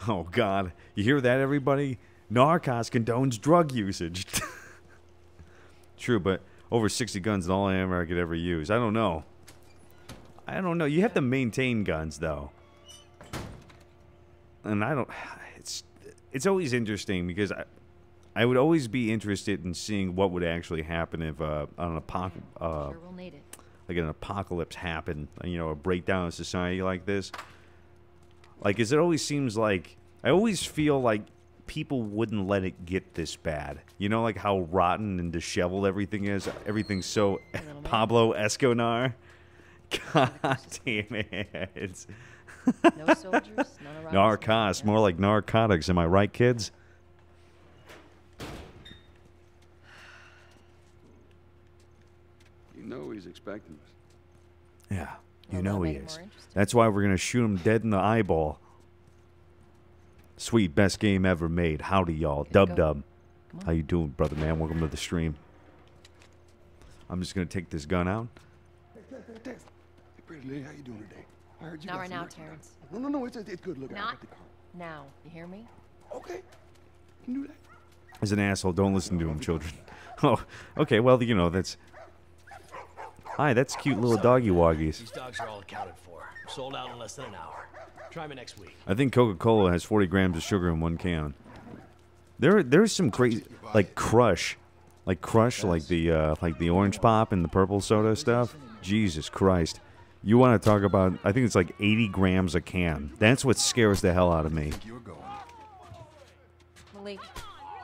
Speaker 2: Oh, God. You hear that, everybody? Narrcost condones drug usage. True, but over 60 guns is all I could ever use. I don't know. I don't know. You have to maintain guns, though. And I don't... It's always interesting because I would always be interested in seeing what would actually happen if an apocalypse happened. You know, a breakdown of society like this. Like, it always seems like... I always feel like people wouldn't let it get this bad. You know, like how rotten and disheveled everything is? Everything's so Pablo Escobar. God damn it.
Speaker 11: No soldiers, none of
Speaker 2: Narrcost, more like narcotics. Am I right, kids?
Speaker 3: You know he's expecting us.
Speaker 2: Yeah, you know he is. That's why we're going to shoot him dead in the eyeball. Sweet, best game ever made. Howdy, y'all. Dub. How you doing, brother, man? Welcome to the stream. I'm just going to take this gun out.
Speaker 3: Hey, pretty lady, how you doing today? I heard you
Speaker 11: not
Speaker 3: got
Speaker 11: right
Speaker 3: some
Speaker 11: now,
Speaker 3: work done.
Speaker 11: Terrence.
Speaker 3: No, it's good. Look,
Speaker 11: Not
Speaker 3: I got the car.
Speaker 11: now. You hear me?
Speaker 3: Okay, you can do that.
Speaker 2: As an asshole, don't listen to him, children. Oh, okay, well, you know, that's... Hi, that's cute little doggy woggies.
Speaker 1: These dogs are all accounted for. Sold out in less than an hour. Try me next week.
Speaker 2: I think Coca-Cola has 40 grams of sugar in one can. There's some crazy, like Crush, like the orange pop and the purple soda stuff. Jesus Christ, you want to talk about? I think it's like 80 grams a can. That's what scares the hell out of me.
Speaker 11: Malik,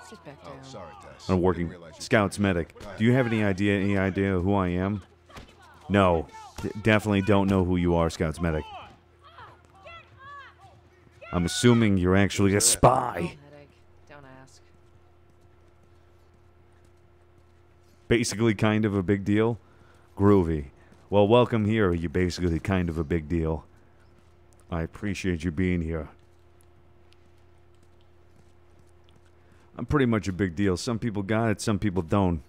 Speaker 11: sit back down.
Speaker 3: Sorry, Tess.
Speaker 2: I'm working Scouts medic. Do you have any idea who I am? No, definitely don't know who you are, Scouts medic. I'm assuming you're actually a spy.
Speaker 11: Don't ask.
Speaker 2: Basically kind of a big deal? Groovy. Well, welcome here, you basically kind of a big deal. I appreciate you being here. I'm pretty much a big deal. Some people got it, some people don't.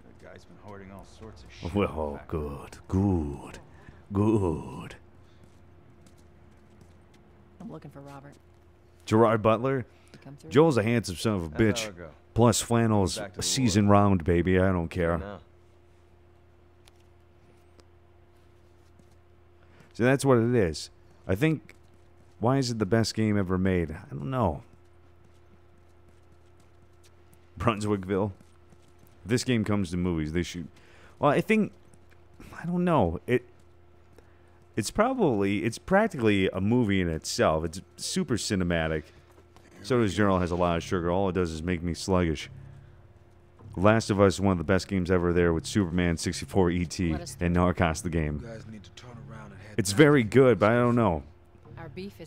Speaker 1: That guy's been hoarding all sorts of shit.
Speaker 2: Well, good.
Speaker 11: I'm looking for Robert.
Speaker 2: Gerard Butler? Joel's a handsome son of a bitch. Plus flannel's a season round, baby. I don't care. So that's what it is. I think... Why is it the best game ever made? I don't know. Brunswickville. If this game comes to movies, they should... Well, I think... I don't know. It's practically a movie in itself. It's super cinematic. Soda's Journal has a lot of sugar. All it does is make me sluggish. Last of Us is one of the best games ever there with Superman 64 ET and Narrcost the game. It's very good, but I don't know.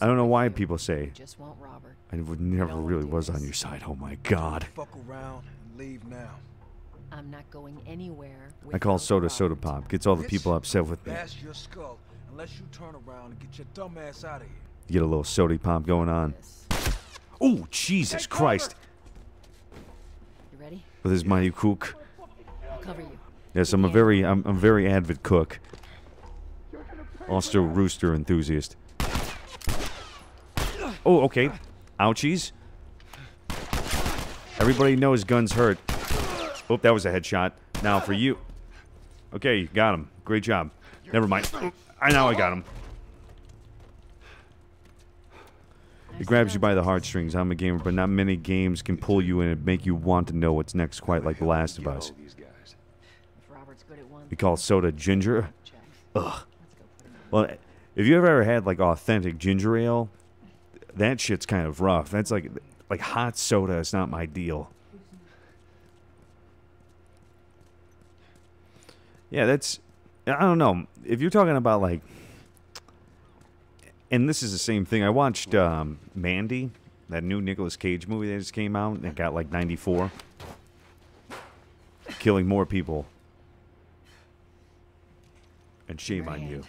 Speaker 2: I don't know why people say. I never really was on your side. Oh my God.
Speaker 5: Fuck around and leave now.
Speaker 11: I'm not going anywhere.
Speaker 2: I call soda pop. Gets all the people upset with me.
Speaker 5: Bash your skull unless you turn around and get your dumb ass out of here.
Speaker 2: You get a little soda pop going on. Oh, Jesus Christ.
Speaker 11: You ready?
Speaker 2: With his mighty cook.
Speaker 11: I'll cover you.
Speaker 2: Yes, I'm a very avid cook. Also rooster enthusiast. Oh, okay. Ouchies. Everybody knows guns hurt. Oh, that was a headshot. Now for you. Okay, got him. Great job. Never mind. I got him. It grabs you by the heartstrings. I'm a gamer, but not many games can pull you in and make you want to know what's next, quite like The Last of Us. You call soda ginger? Ugh. Well, if you ever had like authentic ginger ale, that shit's kind of rough. That's like hot soda is not my deal. Yeah, that's, I don't know. If you're talking about like, and this is the same thing. I watched Mandy, that new Nicolas Cage movie that just came out, and it got like 94. Killing more people. And shame on you.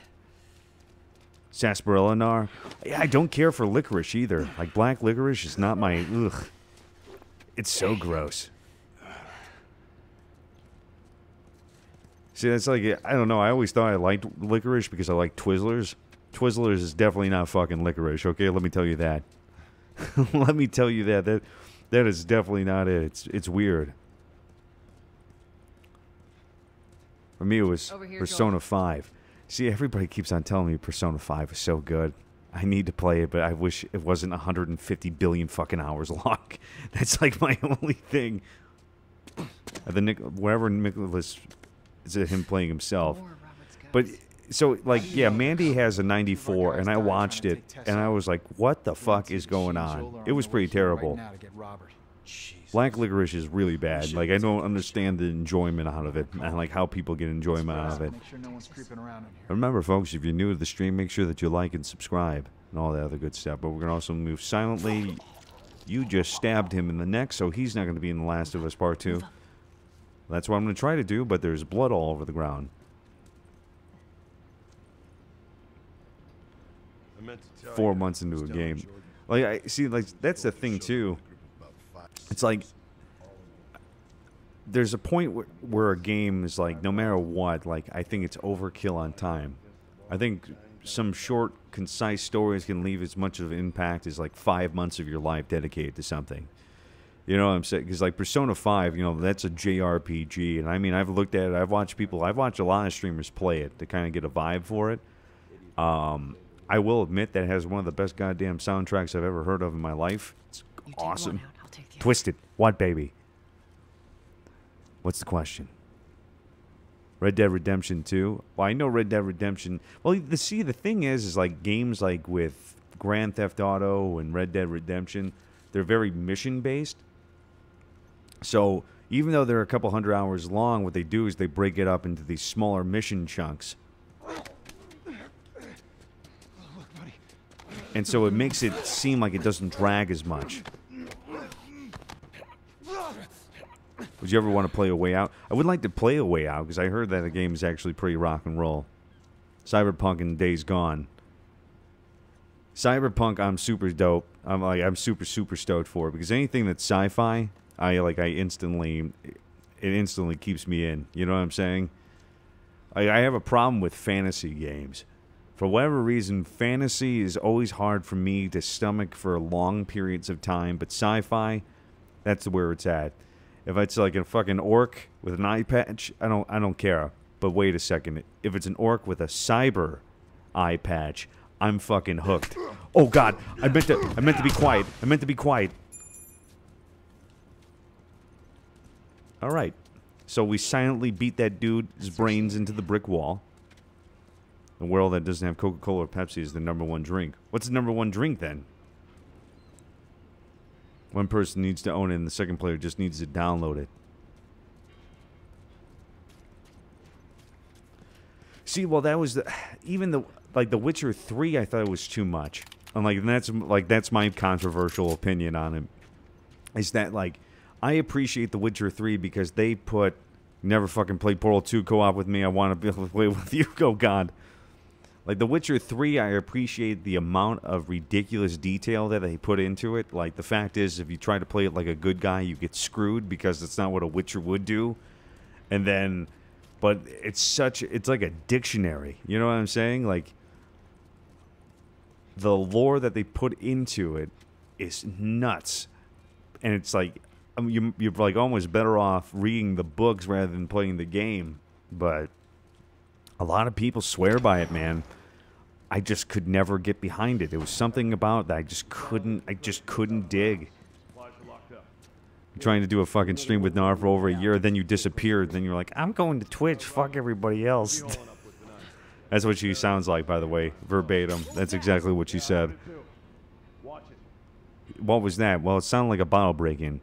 Speaker 2: Sarsaparilla nar. Yeah, I don't care for licorice either. Like black licorice is not my, ugh. It's so gross. See, that's like, I don't know. I always thought I liked licorice because I like Twizzlers. Twizzlers is definitely not fucking licorice, okay? Let me tell you that. Let me tell you that. That is definitely not it. It's weird. For me, it was Persona 5. See, everybody keeps on telling me Persona 5 is so good. I need to play it, but I wish it wasn't 150 billion fucking hours long. That's like my only thing. Wherever Nicholas... Is it him playing himself? But, so, like, yeah, Mandy has a 94, and I watched it, and I was like, what the fuck is going on? It was pretty terrible. Black licorice is really bad. Like, I don't understand the enjoyment out of it, and, like, how people get enjoyment out of it. Remember, folks, if you're new to the stream, make sure that you like and subscribe, and all that other good stuff. But we're going to also move silently. You just stabbed him in the neck, so he's not going to be in The Last of Us Part 2. That's what I'm going to try to do, but there's blood all over the ground. 4 months into a game. Like, I see, like, that's the thing, too. It's like, there's a point where a game is like, no matter what, like, I think it's overkill on time. I think some short, concise stories can leave as much of an impact as, like, 5 months of your life dedicated to something. You know what I'm saying? Because, like, Persona 5, you know, that's a JRPG. And, I mean, I've looked at it. I've watched a lot of streamers play it to kind of get a vibe for it. I will admit that it has one of the best goddamn soundtracks I've ever heard of in my life. It's awesome. Twisted. What, baby? What's the question? Red Dead Redemption 2? Well, I know Red Dead Redemption... Well, the thing is like games like with Grand Theft Auto and Red Dead Redemption, they're very mission-based. So, even though they're a couple 100 hours long, what they do is they break it up into these smaller mission chunks. And so it makes it seem like it doesn't drag as much. Would you ever want to play A Way Out? I would like to play A Way Out, because I heard that the game is actually pretty rock and roll. Cyberpunk and Days Gone. Cyberpunk, I'm super dope. I'm super stoked for it, because anything that's sci-fi, it instantly keeps me in. You know what I'm saying? I have a problem with fantasy games. For whatever reason, fantasy is always hard for me to stomach for long periods of time, but sci-fi, that's where it's at. If it's like a fucking orc with an eye patch, I don't care. But wait a second. If it's an orc with a cyber eye patch, I'm fucking hooked. Oh god, I meant to be quiet. I meant to be quiet. All right. So we silently beat that dude's brains into the brick wall. A world that doesn't have Coca-Cola or Pepsi is the #1 drink. What's the #1 drink then? One person needs to own it, and the second player just needs to download it. See, well, that was The Witcher 3. I thought it was too much. And that's my controversial opinion on it. Is that I appreciate The Witcher 3 because they put never fucking played Portal 2 co-op with me. I want to be able to play with you. Oh God. Like, The Witcher 3, I appreciate the amount of ridiculous detail that they put into it. Like, the fact is, if you try to play it like a good guy, you get screwed because it's not what a Witcher would do. And then, but it's like a dictionary. You know what I'm saying? Like, the lore that they put into it is nuts. And it's like, you're like almost better off reading the books rather than playing the game. But a lot of people swear by it, man. I just could never get behind it. There was something about that I just couldn't dig. Trying to do a fucking stream with Nar for over a year, then you disappeared, then you're like, I'm going to Twitch, fuck everybody else. That's what she sounds like, by the way, verbatim. That's exactly what she said. What was that? Well, it sounded like a bottle break-in.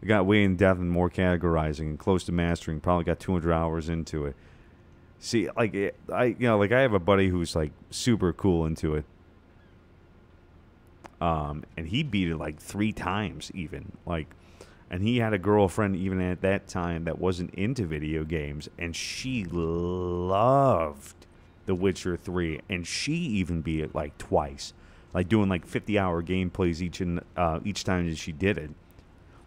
Speaker 2: It got way in depth and more categorizing and close to mastering. Probably got 200 hours into it. See, like, I have a buddy who's like super cool into it. And he beat it like 3 times even, like. And he had a girlfriend even at that time that wasn't into video games, and she loved The Witcher 3, and she even beat it like twice, like doing like 50-hour gameplays each time that she did it.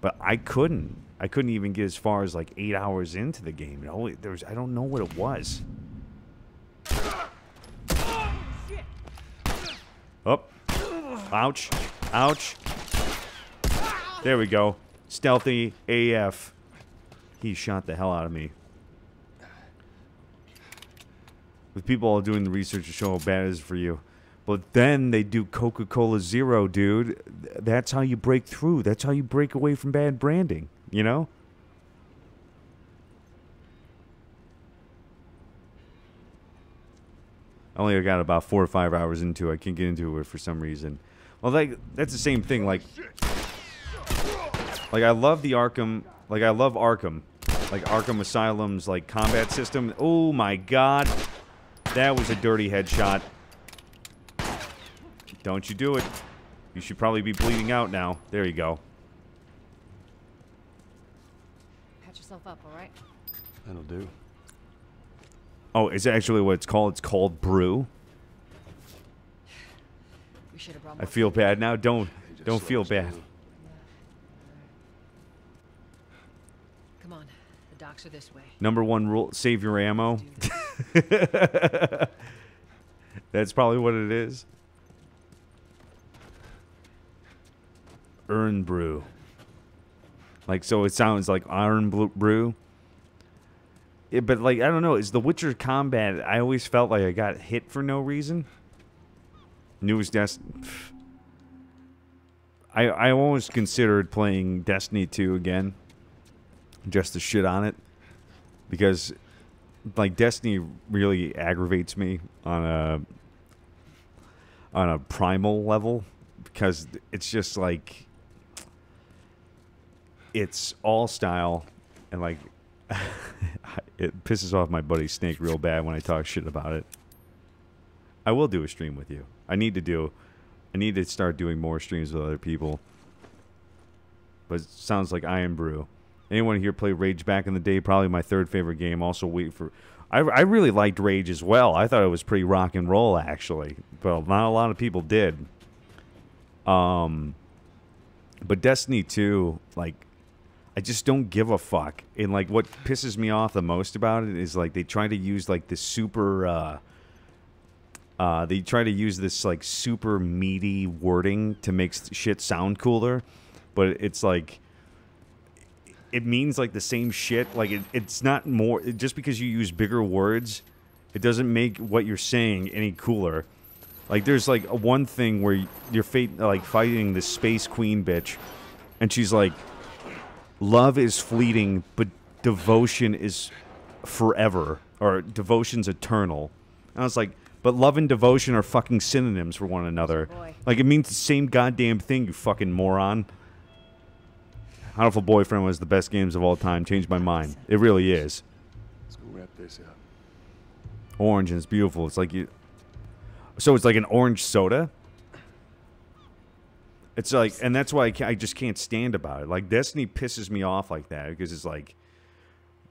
Speaker 2: But I couldn't even get as far as like 8 hours into the game. You know, I don't know what it was. Oh, ouch, ouch. There we go. Stealthy AF. He shot the hell out of me. With people all doing the research to show how bad it is for you. But then they do Coca-Cola Zero, dude. That's how you break through. That's how you break away from bad branding, you know? I only got about 4 or 5 hours into it. I can't get into it for some reason. Well, that's the same thing, like I love the Arkham, like I love Arkham. Like Arkham Asylum's like combat system. Oh my god. That was a dirty headshot. Don't you do it. You should probably be bleeding out now. There you go.
Speaker 11: Patch yourself up, alright?
Speaker 3: That'll do.
Speaker 2: Oh, is that actually what it's called? It's called Brew.
Speaker 11: We should have brought
Speaker 2: I feel bad now. Don't feel bad.
Speaker 11: Come on, the docks are this way.
Speaker 2: #1 rule: save your ammo. That's probably what it is. Earn brew. Like, so it sounds like iron brew. Yeah, but like, I don't know. Is The Witcher combat? I always felt like I got hit for no reason. Newest Destiny. I almost considered playing Destiny 2 again. Just to shit on it, because like Destiny really aggravates me on a primal level, because it's just like it's all style, and like it pisses off my buddy Snake real bad when I talk shit about it. I will do a stream with you. I need to start doing more streams with other people. But it sounds like Iron Brew. Anyone here play Rage back in the day? Probably my 3rd favorite game. Also, wait for... I really liked Rage as well. I thought it was pretty rock and roll, actually. But not a lot of people did. But Destiny 2, like, I just don't give a fuck. And, like, what pisses me off the most about it is, like, they try to use, like, the super... they try to use this, like, super meaty wording to make shit sound cooler. But it's, like... It means like the same shit. Like it's not more. Just because you use bigger words, it doesn't make what you're saying any cooler. Like there's like one thing where you're fighting this space queen bitch, and she's like, "Love is fleeting, but devotion is forever, or devotion's eternal." And I was like, "But love and devotion are fucking synonyms for one another. Like it means the same goddamn thing, you fucking moron." Powerful Boyfriend was the best games of all time. Changed my mind. It really is.
Speaker 3: Let's go wrap this up.
Speaker 2: Orange, and it's beautiful. It's like you... So it's like an orange soda? It's like... And that's why I just can't stand about it. Like, Destiny pisses me off like that. Because it's like...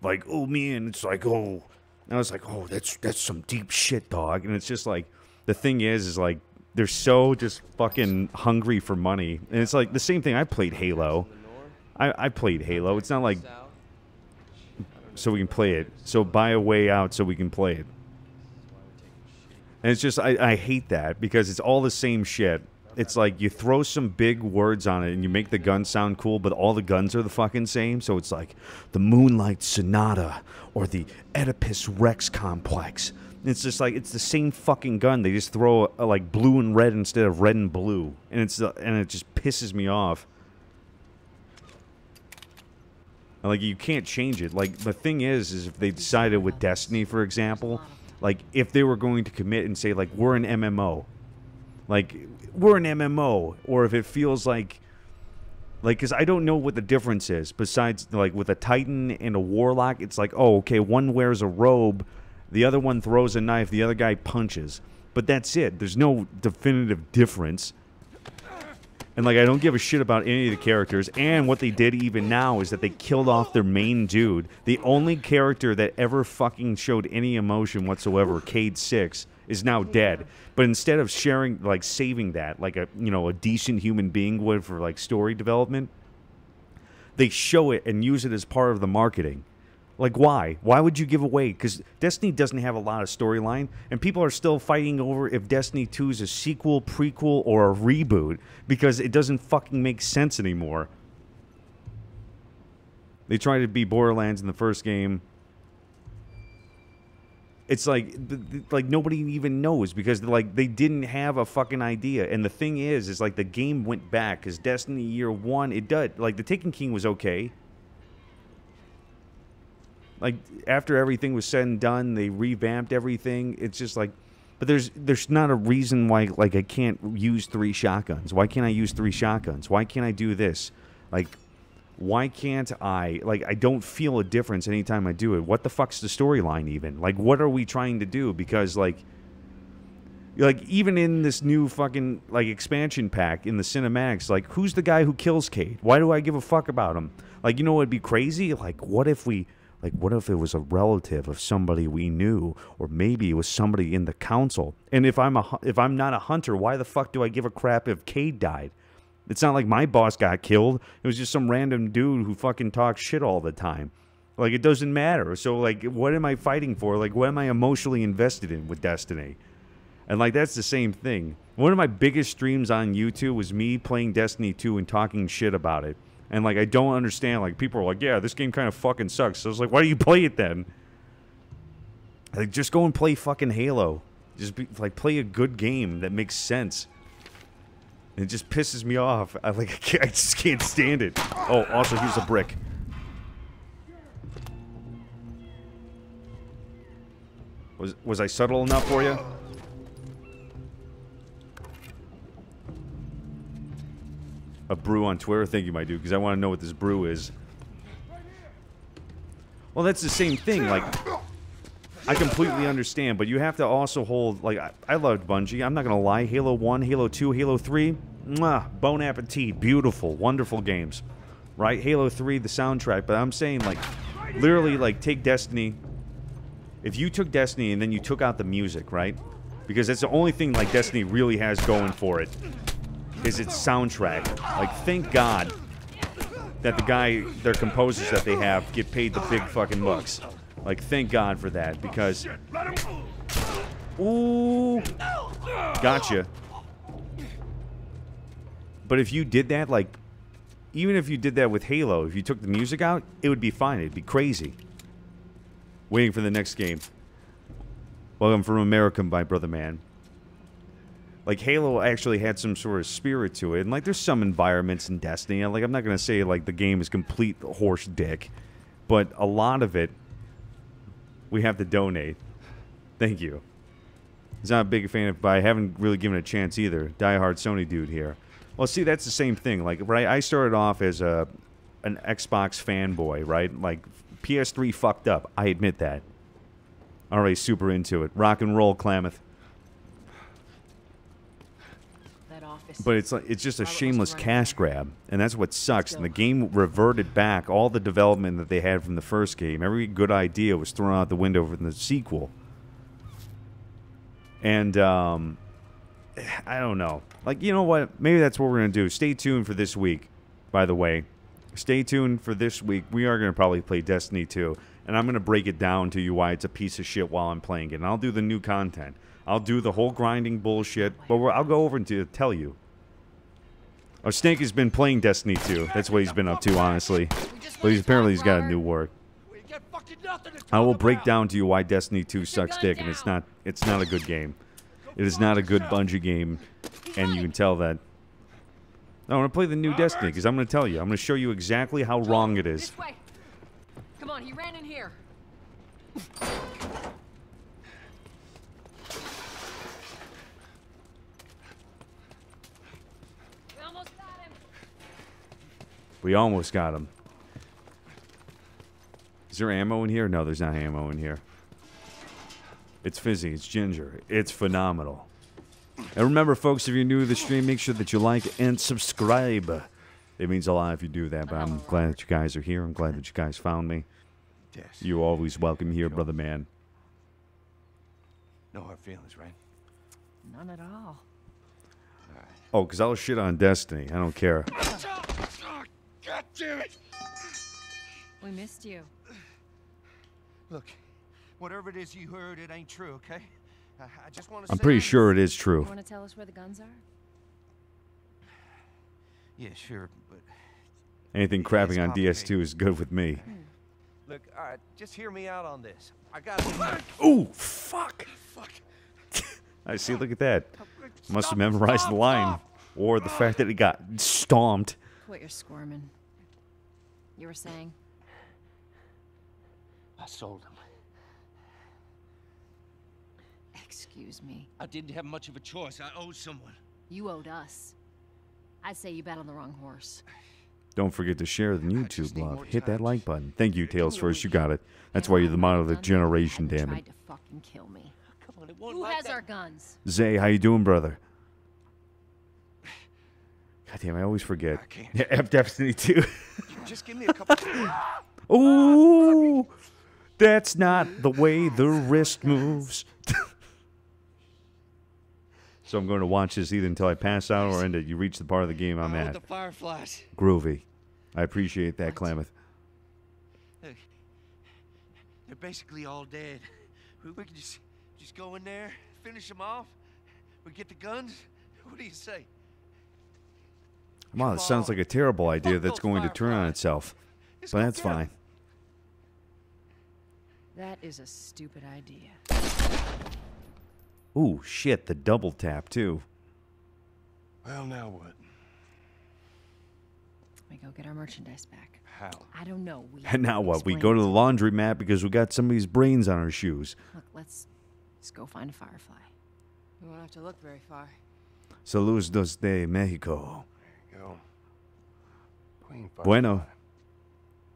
Speaker 2: Like, oh, man. It's like, oh... And I was like, oh, that's some deep shit, dog. And it's just like... The thing is like... They're so just fucking hungry for money. And it's like the same thing. I played Halo. I played Halo. It's not like so we can play it. So buy a way out so we can play it. And it's just I hate that because it's all the same shit. It's like you throw some big words on it and you make the gun sound cool, but all the guns are the fucking same. So it's like the Moonlight Sonata or the Oedipus Rex Complex. It's just like, it's the same fucking gun. They just throw like blue and red instead of red and blue, and it just pisses me off. And, like, you can't change it. Like, the thing is if they decided with Destiny, for example, like, if they were going to commit and say, like, we're an MMO. Like, we're an MMO. Or if it feels like, because I don't know what the difference is. Besides, like, with a Titan and a Warlock, it's like, oh, okay, one wears a robe, the other one throws a knife, the other guy punches. But that's it. There's no definitive difference. And, like, I don't give a shit about any of the characters. And what they did even now is that they killed off their main dude. The only character that ever fucking showed any emotion whatsoever, Cade 6, is now dead. But instead of sharing, like, saving that, like a, you know, a decent human being would for, like, story development, they show it and use it as part of the marketing. Like, why? Why would you give away? Because Destiny doesn't have a lot of storyline, and people are still fighting over if Destiny 2 is a sequel, prequel, or a reboot, because it doesn't fucking make sense anymore. They tried to be Borderlands in the first game. It's like nobody even knows, because, like, they didn't have a fucking idea. And the thing is like, the game went back, because Destiny Year 1, it did. Like, the Taken King was okay. Like, after everything was said and done, they revamped everything. It's just like, but there's not a reason why, like, I can't use 3 shotguns. Why can't I use 3 shotguns? Why can't I do this? Like, why can't I? Like, I don't feel a difference anytime I do it. What the fuck's the storyline even? Like, what are we trying to do? Because, like, even in this new fucking, like, expansion pack in the cinematics, like, who's the guy who kills Cade? Why do I give a fuck about him? Like, you know what would be crazy? Like, what if it was a relative of somebody we knew, or maybe it was somebody in the council? And if I'm not a hunter, why the fuck do I give a crap if Cade died? It's not like my boss got killed. It was just some random dude who fucking talks shit all the time. Like, it doesn't matter. So, like, what am I fighting for? Like, what am I emotionally invested in with Destiny? And, like, that's the same thing. One of my biggest streams on YouTube was me playing Destiny 2 and talking shit about it. And, like, I don't understand. Like, people are like, yeah, this game kind of fucking sucks. So I was like, why do you play it then? Like, just go and play fucking Halo. Just play a good game that makes sense. And it just pisses me off. I just can't stand it. Oh, also, here's a brick. Was I subtle enough for you? A brew on Twitter? Thank you, my dude, because I want to know what this brew is. Well, that's the same thing. Like, I completely understand, but you have to also hold, like, I loved Bungie. I'm not going to lie. Halo 1, Halo 2, Halo 3, mwah, bon appetit. Beautiful, wonderful games. Right? Halo 3, the soundtrack. But I'm saying, like, literally, like, take Destiny. If you took Destiny and then you took out the music, right? Because that's the only thing, like, Destiny really has going for it, is its soundtrack. Like, thank God that their composers that they have get paid the big fucking bucks. Like, thank God for that, because... Ooh! Gotcha. But if you did that, like... Even if you did that with Halo, if you took the music out, it would be fine. It'd be crazy. Waiting for the next game. Welcome from America, my brother man. Like, Halo actually had some sort of spirit to it. And, like, there's some environments in Destiny. Like, I'm not going to say, like, the game is complete horse dick. But a lot of it... We have to donate. Thank you. He's not a big fan of, but I haven't really given it a chance either. Diehard Sony dude here. Well, see, that's the same thing. Like, right, I started off as an Xbox fanboy, right? Like, PS3 fucked up. I admit that. Already super into it. Rock and roll, Klamath. But it's like, it's just a shameless cash grab, and that's what sucks. And the game reverted back all the development that they had from the first game. Every good idea was thrown out the window from the sequel. And I don't know. Like, you know what? Maybe that's what we're gonna do. Stay tuned for this week. By the way, stay tuned for this week. We are gonna probably play Destiny 2, and I'm gonna break it down to you why it's a piece of shit while I'm playing it. And I'll do the new content. I'll do the whole grinding bullshit, but I'll go over and tell you. Oh, Snake has been playing Destiny 2. That's what he's been up to, honestly. But apparently he's got a new work.
Speaker 3: We got fucking nothing to talk
Speaker 2: I will break
Speaker 3: about.
Speaker 2: down to you why Destiny 2 sucks dick, and it's not a good game. It is not a good Bungie game, and you can tell that. I want to play the new Destiny because I'm going to tell you. I'm going to show you exactly how wrong it is.
Speaker 11: This way. Come on, he ran in here. We almost got him.
Speaker 2: We almost got him. Is there ammo in here? No, there's not ammo in here. It's fizzy. It's ginger. It's phenomenal. And remember, folks, if you're new to the stream, make sure that you like and subscribe. It means a lot if you do that, but I'm glad that you guys are here. I'm glad that you guys found me.
Speaker 1: Yes.
Speaker 2: You're always welcome here, brother man.
Speaker 1: No hard feelings, right?
Speaker 11: None at all.
Speaker 2: Oh, because I'll shit on Destiny. I don't care.
Speaker 3: God damn it!
Speaker 11: We missed you.
Speaker 3: Look, whatever it is you heard, it ain't true, okay? I just want to
Speaker 2: I'm pretty sure it is
Speaker 11: You
Speaker 2: true.
Speaker 11: want to tell us where the guns are?
Speaker 3: Yeah, sure, but...
Speaker 2: Anything crapping on DS2 is good with me.
Speaker 3: Look, all right, just hear me out on this. I got...
Speaker 2: Ooh, fuck. I see, look at that. Must have memorized the line. Or the fact that it got stomped.
Speaker 11: Quit your squirming. You were saying?
Speaker 3: I sold him.
Speaker 11: Excuse me.
Speaker 3: I didn't have much of a choice. I owed someone.
Speaker 11: You owed us. I'd say you bet on the wrong horse.
Speaker 2: Don't forget to share the YouTube love. Hit that like button. Thank you, Tails First. You got it. That's why you're the model of the generation, damn it.
Speaker 11: Tried to fucking kill me.
Speaker 3: Come on, it won't
Speaker 11: Who
Speaker 3: like
Speaker 11: has
Speaker 3: that.
Speaker 11: our guns?
Speaker 2: Zay, how you doing, brother? God damn, I always forget.
Speaker 3: I can't.
Speaker 2: Yeah, F Destiny 2.
Speaker 3: Just give me a couple...
Speaker 2: Ooh, that's not the way the wrist moves. So I'm going to watch this either until I pass out or until you reach the part of the game I'm at.
Speaker 3: the fireflies.
Speaker 2: Groovy. I appreciate that, Klamath.
Speaker 3: Look, they're basically all dead. We can just go in there, finish them off. We get the guns. What do you say?
Speaker 2: Wow, this sounds like a terrible idea that's going to turn on itself. But that's fine.
Speaker 11: That is a stupid idea.
Speaker 2: Ooh, shit, the double tap, too.
Speaker 3: Well, now what?
Speaker 11: We go get our merchandise back.
Speaker 3: How?
Speaker 11: I don't know.
Speaker 2: And now what? We go to the laundromat because we got somebody's brains on our shoes.
Speaker 11: Look, let's go find a firefly.
Speaker 12: We won't have to look very far.
Speaker 2: Saludos de Mexico.
Speaker 3: There you go. Queen
Speaker 2: Bueno.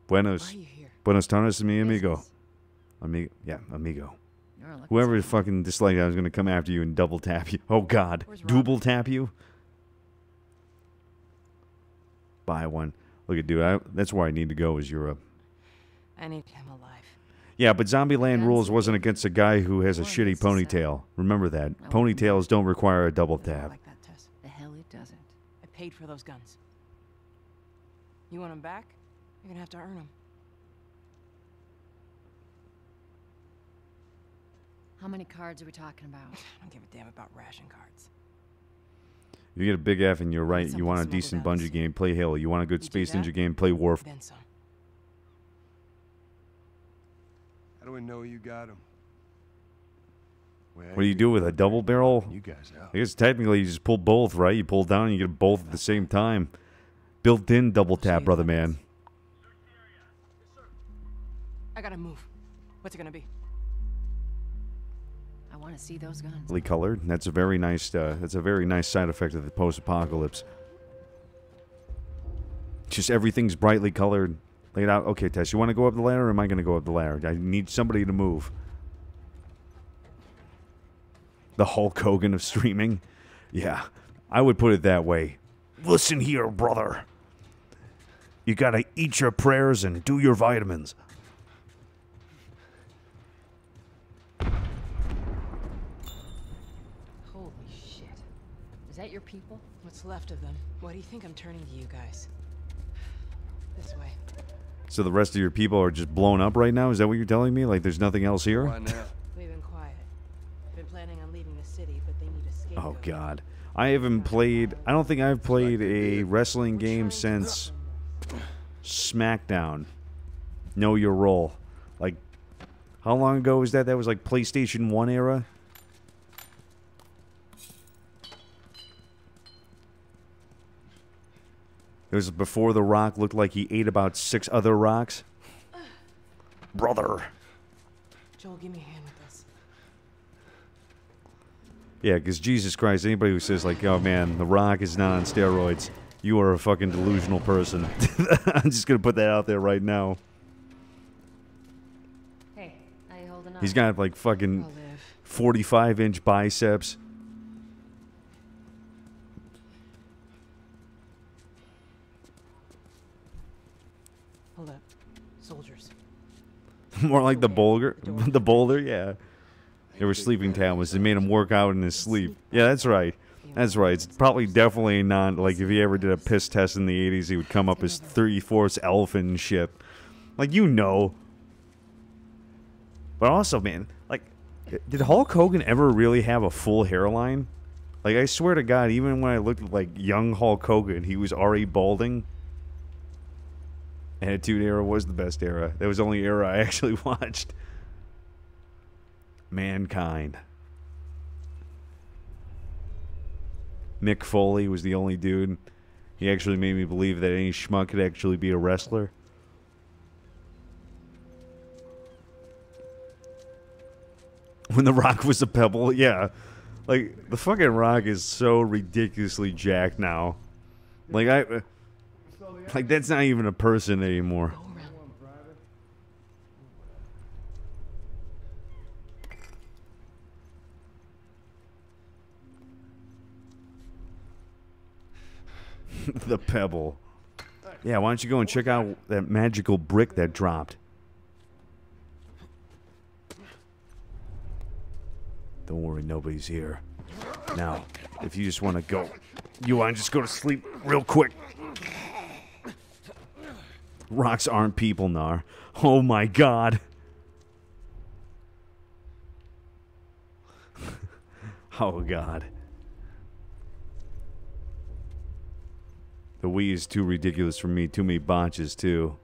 Speaker 2: Buenos.
Speaker 12: Why are you here?
Speaker 2: Buenos tardes, mi amigo. Amigo. Yeah, amigo. Whoever fucking disliked that was going to come after you and double tap you. Oh, God. Double tap you? Buy one. Look at, dude, that's where I need to go is Europe.
Speaker 12: I need him alive.
Speaker 2: Yeah, but Zombieland Rules wasn't against a guy who has a shitty ponytail. Remember that. Ponytails don't require a double tap.
Speaker 12: Like that, Tess.
Speaker 11: The hell it doesn't.
Speaker 12: I paid for those guns. You want them back? You're gonna have to earn them.
Speaker 11: How many cards are we talking about?
Speaker 12: I don't give a damn about ration cards.
Speaker 2: You get a big F and you're right. You want a
Speaker 12: something
Speaker 2: decent
Speaker 12: smuggled
Speaker 2: Bungie game, play Halo. You want a good
Speaker 12: You
Speaker 2: Space
Speaker 12: do that?
Speaker 2: Ninja game, play Warf.
Speaker 12: Then some.
Speaker 3: How do we know you got him?
Speaker 2: What do you do with a double barrel?
Speaker 3: You guys out.
Speaker 2: I guess technically you just pull both, right? You pull down and you get both at the same time. Built-in double tap, brother man.
Speaker 12: I gotta move. What's it gonna be?
Speaker 11: I want to see those guns.
Speaker 2: Brightly colored. That's a very nice. Side effect of the post-apocalypse. Just everything's brightly colored, laid out. Okay, Tess, you want to go up the ladder, or am I going to go up the ladder? I need somebody to move. The Hulk Hogan of streaming. Yeah, I would put it that way. Listen here, brother. You gotta eat your prayers and do your vitamins.
Speaker 11: Holy shit. Is that your people?
Speaker 12: What's left of them? Why do you think I'm turning to you guys? This way.
Speaker 2: So the rest of your people are just blown up right now? Is that what you're telling me? Like there's nothing else here?
Speaker 3: Why now?
Speaker 12: We've been quiet. Been planning on leaving the city, but they need a scapegoat.
Speaker 2: Oh, God. I haven't played... I don't think I've played a wrestling game since SmackDown. Know Your Role. How long ago was that? That was like PlayStation 1 era? It was before The Rock looked like he ate about 6 other rocks. Brother.
Speaker 12: Joel, give me a hand with this.
Speaker 2: Yeah, because Jesus Christ, anybody who says like, oh man, The Rock is not on steroids, you are a fucking delusional person. I'm just going to put that out there right now.
Speaker 11: Hey, how you holding up?
Speaker 2: He's got like fucking 45-inch biceps.
Speaker 12: Hold up. Soldiers.
Speaker 2: More like the boulder. The boulder, yeah. They were sleeping tablets. They made him work out in his sleep. Yeah, that's right. That's right. It's probably definitely not like if he ever did a piss test in the 80s, he would come up as 3/4 elephant and shit. Like, you know. But also, man, like, did Hulk Hogan ever really have a full hairline? Like, I swear to God, even when I looked at, like, young Hulk Hogan, he was already balding. Attitude Era was the best era. That was the only era I actually watched. Mankind. Mick Foley was the only dude. He actually made me believe that any schmuck could actually be a wrestler. When The Rock was a pebble, yeah. Like, the fucking Rock is so ridiculously jacked now. Like, like, that's not even a person anymore. The pebble. Yeah, why don't you go and check out that magical brick that dropped? Don't worry, nobody's here. Now, if you just want to go, you want to just go to sleep real quick. Rocks aren't people, Nar. Oh my God. Oh God. The Wii is too ridiculous for me. Too many botches, too.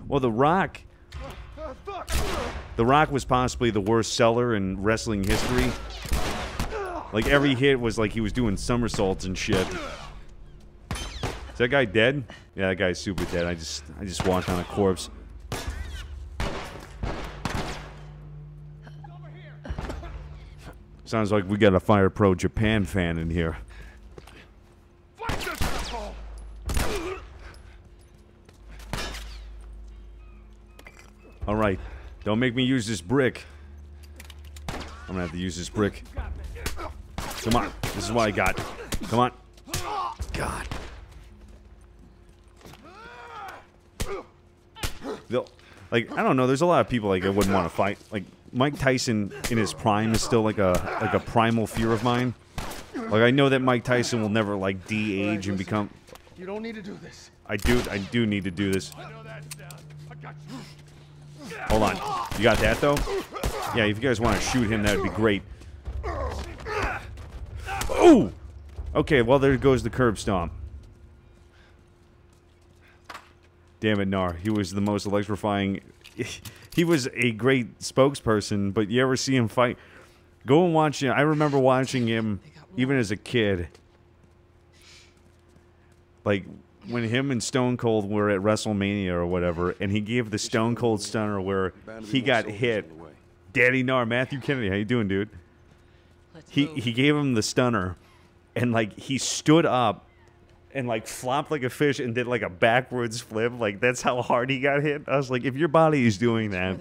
Speaker 2: Well, The Rock... The Rock was possibly the worst seller in wrestling history. Like, every hit was like he was doing somersaults and shit. Is that guy dead? Yeah, that guy's super dead. I just walked on a corpse. Sounds like we got a Fire Pro Japan fan in here. Alright, don't make me use this brick. I'm gonna have to use this brick. Come on, this is what I got. Come on. God. Like, I don't know, there's a lot of people like I wouldn't want to fight. Like, Mike Tyson in his prime is still like a primal fear of mine. Like, I know that Mike Tyson will never like de-age and become...
Speaker 1: You don't need to do this.
Speaker 2: I do need to do this. Hold on. You got that, though? Yeah, if you guys want to shoot him, that would be great. Ooh! Okay, well, there goes the curb stomp. Damn it, Nar. He was the most electrifying... He was a great spokesperson, but you ever see him fight? Go and watch him. I remember watching him, even as a kid. Like... when him and Stone Cold were at WrestleMania or whatever, and he gave the Stone Cold Stunner where he got hit. Daddy Nar, Matthew Kennedy, how you doing, dude? He gave him the stunner, and like he stood up and like flopped like a fish and did like a backwards flip. Like that's how hard he got hit. I was like, if your body is doing that,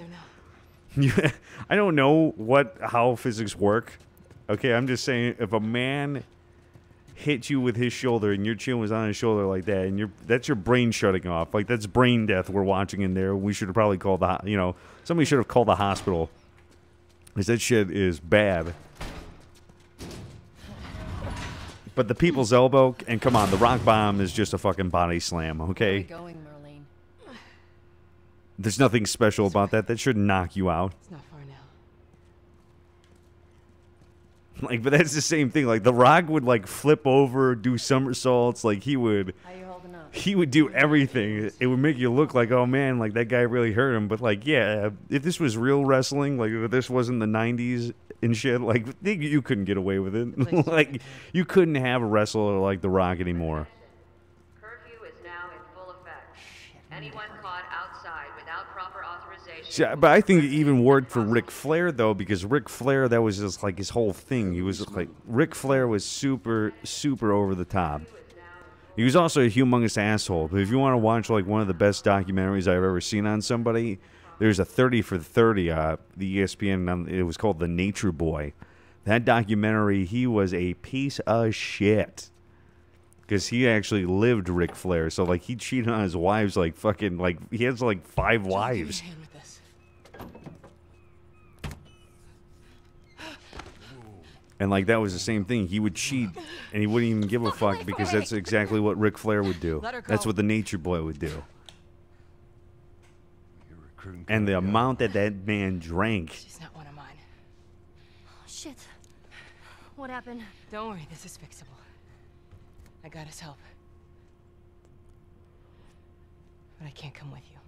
Speaker 2: I don't know how physics work. Okay, I'm just saying if a man hit you with his shoulder and your chin was on his shoulder like that and that's your brain shutting off, like that's brain death we're watching in there. We should have probably called somebody should have called the hospital, because that shit is bad. But the people's elbow, and come on, the rock bomb is just a fucking body slam, okay?
Speaker 11: Where are we going, Marlene?
Speaker 2: There's nothing special about that. That should knock you out.
Speaker 12: It's not far now.
Speaker 2: Like, but that's the same thing. Like, The Rock would, like, flip over, do somersaults. Like, he would...
Speaker 11: holding up.
Speaker 2: He would do everything. It would make you look like, oh man, like that guy really hurt him. But like, yeah, if this was real wrestling, like if this wasn't the '90s and shit, like you couldn't get away with it. Like you couldn't have a wrestler like The Rock anymore.
Speaker 10: Curfew is now in full effect. Anyone caught outside without proper authorization.
Speaker 2: See, but I think it even worked for Ric Flair though, because Ric Flair, that was just like his whole thing. He was like, Ric Flair was super over the top. He was also a humongous asshole. But if you want to watch like one of the best documentaries I've ever seen on somebody, there's a 30 for 30, the ESPN. It was called The Nature Boy. That documentary, he was a piece of shit. Because he actually lived Ric Flair. So like he cheated on his wives like fucking, like he has like 5 wives. And like that was the same thing. He would cheat, and he wouldn't even give a fuck because that's exactly what Ric Flair would do. That's what the Nature Boy would do. And the amount that man drank.
Speaker 12: She's not one of mine.
Speaker 6: Oh, shit. What happened?
Speaker 12: Don't worry, this is fixable. I got his help. But I can't come with you.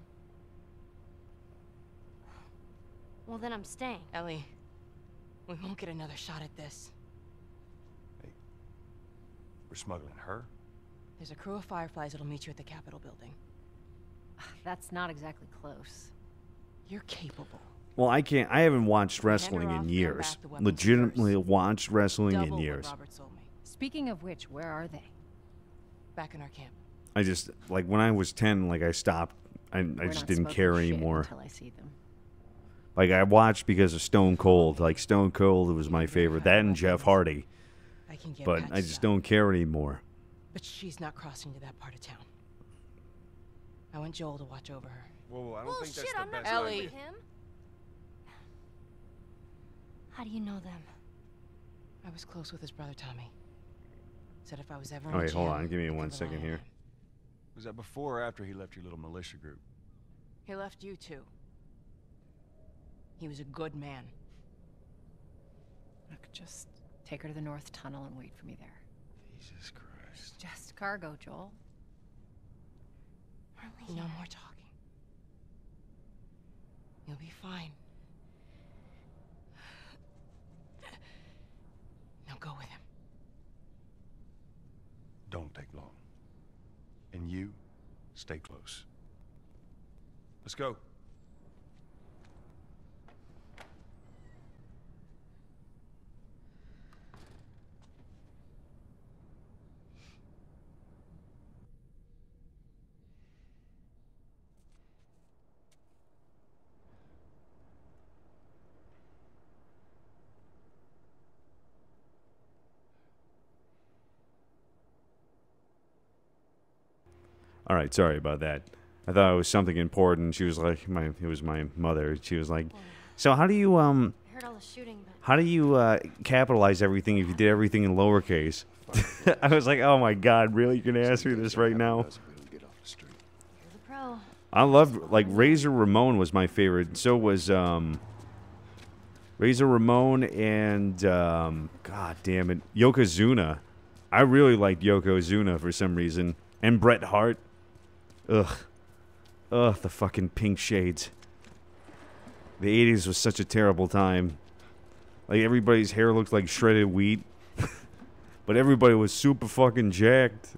Speaker 6: Well, then I'm staying.
Speaker 12: Ellie, we won't get another shot at this.
Speaker 13: Hey, we're smuggling her?
Speaker 12: There's a crew of Fireflies that'll meet you at the Capitol building.
Speaker 11: That's not exactly close.
Speaker 12: You're capable.
Speaker 2: Well, I haven't watched wrestling in years. Legitimately watched wrestling in years.
Speaker 11: Speaking of which, where are they?
Speaker 12: Back in our camp.
Speaker 2: I just, like, when I was 10, like, I stopped. I just didn't care anymore.
Speaker 11: Until I see them.
Speaker 2: Like, I watched because of Stone Cold. Like, Stone Cold was my favorite. That and Jeff Hardy. But I just don't care anymore.
Speaker 12: But she's not crossing to that part of town. I want Joel to watch over her.
Speaker 13: Whoa, I don't think that's the
Speaker 6: I'm not
Speaker 13: best
Speaker 6: going
Speaker 12: Ellie.
Speaker 6: with him. How do you know them?
Speaker 12: I was close with his brother Tommy. Said if I was ever in
Speaker 2: Oh, wait,
Speaker 12: jail,
Speaker 2: hold on. Give me
Speaker 12: I could
Speaker 2: 1
Speaker 12: rely
Speaker 2: second
Speaker 12: on
Speaker 2: here.
Speaker 12: him.
Speaker 13: Was that before or after he left your little militia group?
Speaker 12: He left you too. He was a good man.
Speaker 11: Look, just take her to the North Tunnel and wait for me there.
Speaker 13: Jesus Christ.
Speaker 11: Just cargo, Joel.
Speaker 12: No more talking. You'll be fine. Now go with him.
Speaker 13: Don't take long. And you, stay close. Let's go.
Speaker 2: All right, sorry about that. I thought it was something important. She was like, it was my mother. She was like, so how do you
Speaker 6: I heard all the shooting, but
Speaker 2: how do you capitalize everything if you did everything in lowercase? I was like, oh my God, really? You're gonna ask me this right now?
Speaker 6: you're the pro.
Speaker 2: I loved, like, Razor Ramon was my favorite. So was Razor Ramon and God damn it, Yokozuna. I really liked Yokozuna for some reason, and Bret Hart. Ugh, the fucking pink shades. The 80s was such a terrible time. Like, everybody's hair looked like shredded wheat. But everybody was super fucking jacked.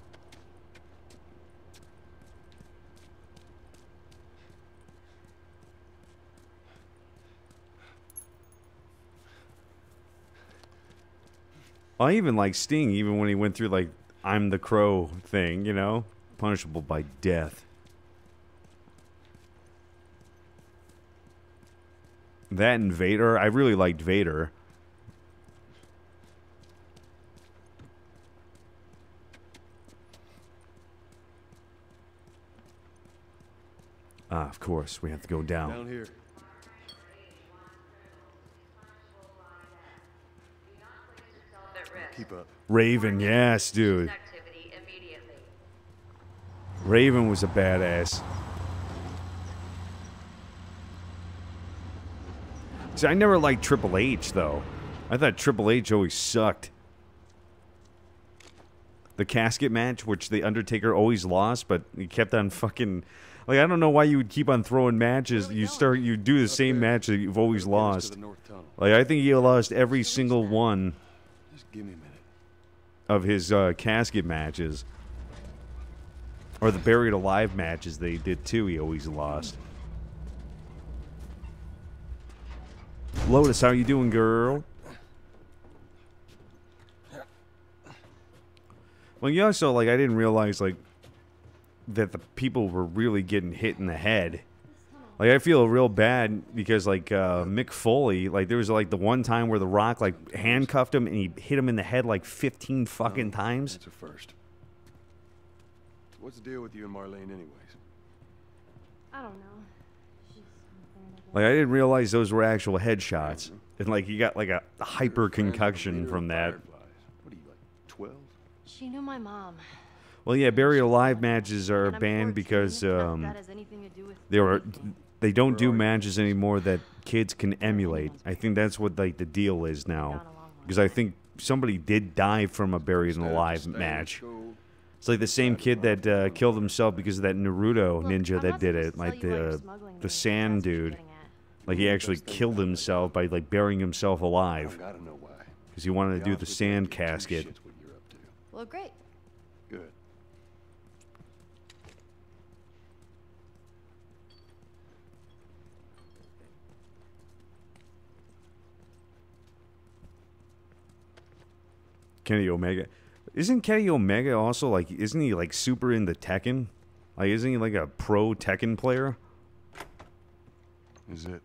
Speaker 2: I even like Sting, even when he went through, like, I'm the Crow thing, you know? Punishable by death. That and Vader. I really liked Vader. Ah, of course, we have to go down.
Speaker 13: Down here. Keep up.
Speaker 2: Raven, yes, dude. Raven was a badass. See, I never liked Triple H, though. I thought Triple H always sucked. the casket match, which the Undertaker always lost, but he kept on fucking. Like, I don't know why you would keep on throwing matches. You do the same match that you've always lost. Like, I think he lost every single one of his casket matches. Or the buried alive matches they did too, he always lost. Lotus, how you doing, girl? Well, you also, like, I didn't realize, like, that the people were really getting hit in the head. Like, I feel real bad because, like, Mick Foley, like, there was, like, the one time where The Rock, like, handcuffed him and he hit him in the head, like, 15 fucking times.
Speaker 13: That's a first. What's the deal with you and Marlene anyways?
Speaker 6: I don't know.
Speaker 2: Like, I didn't realize those were actual headshots. And, like, he got, like, a hyper concussion from that.
Speaker 13: What are you, like, 12?
Speaker 6: She knew my mom.
Speaker 2: Well, yeah, buried alive matches are banned because they don't do matches anymore that kids can emulate. I think that's what, like, the deal is now. Because I think somebody did die from a buried alive match. It's like the same kid that killed himself because of that Naruto ninja that did it, like the sand dude. Like, he actually killed himself by, like, burying himself alive because he wanted to do the sand casket.
Speaker 6: Well, great.
Speaker 13: Good.
Speaker 2: Kenny Omega. Isn't Kenny Omega also, like, isn't he, like, super into Tekken? Like, isn't he, like, a pro Tekken player?
Speaker 13: Is it?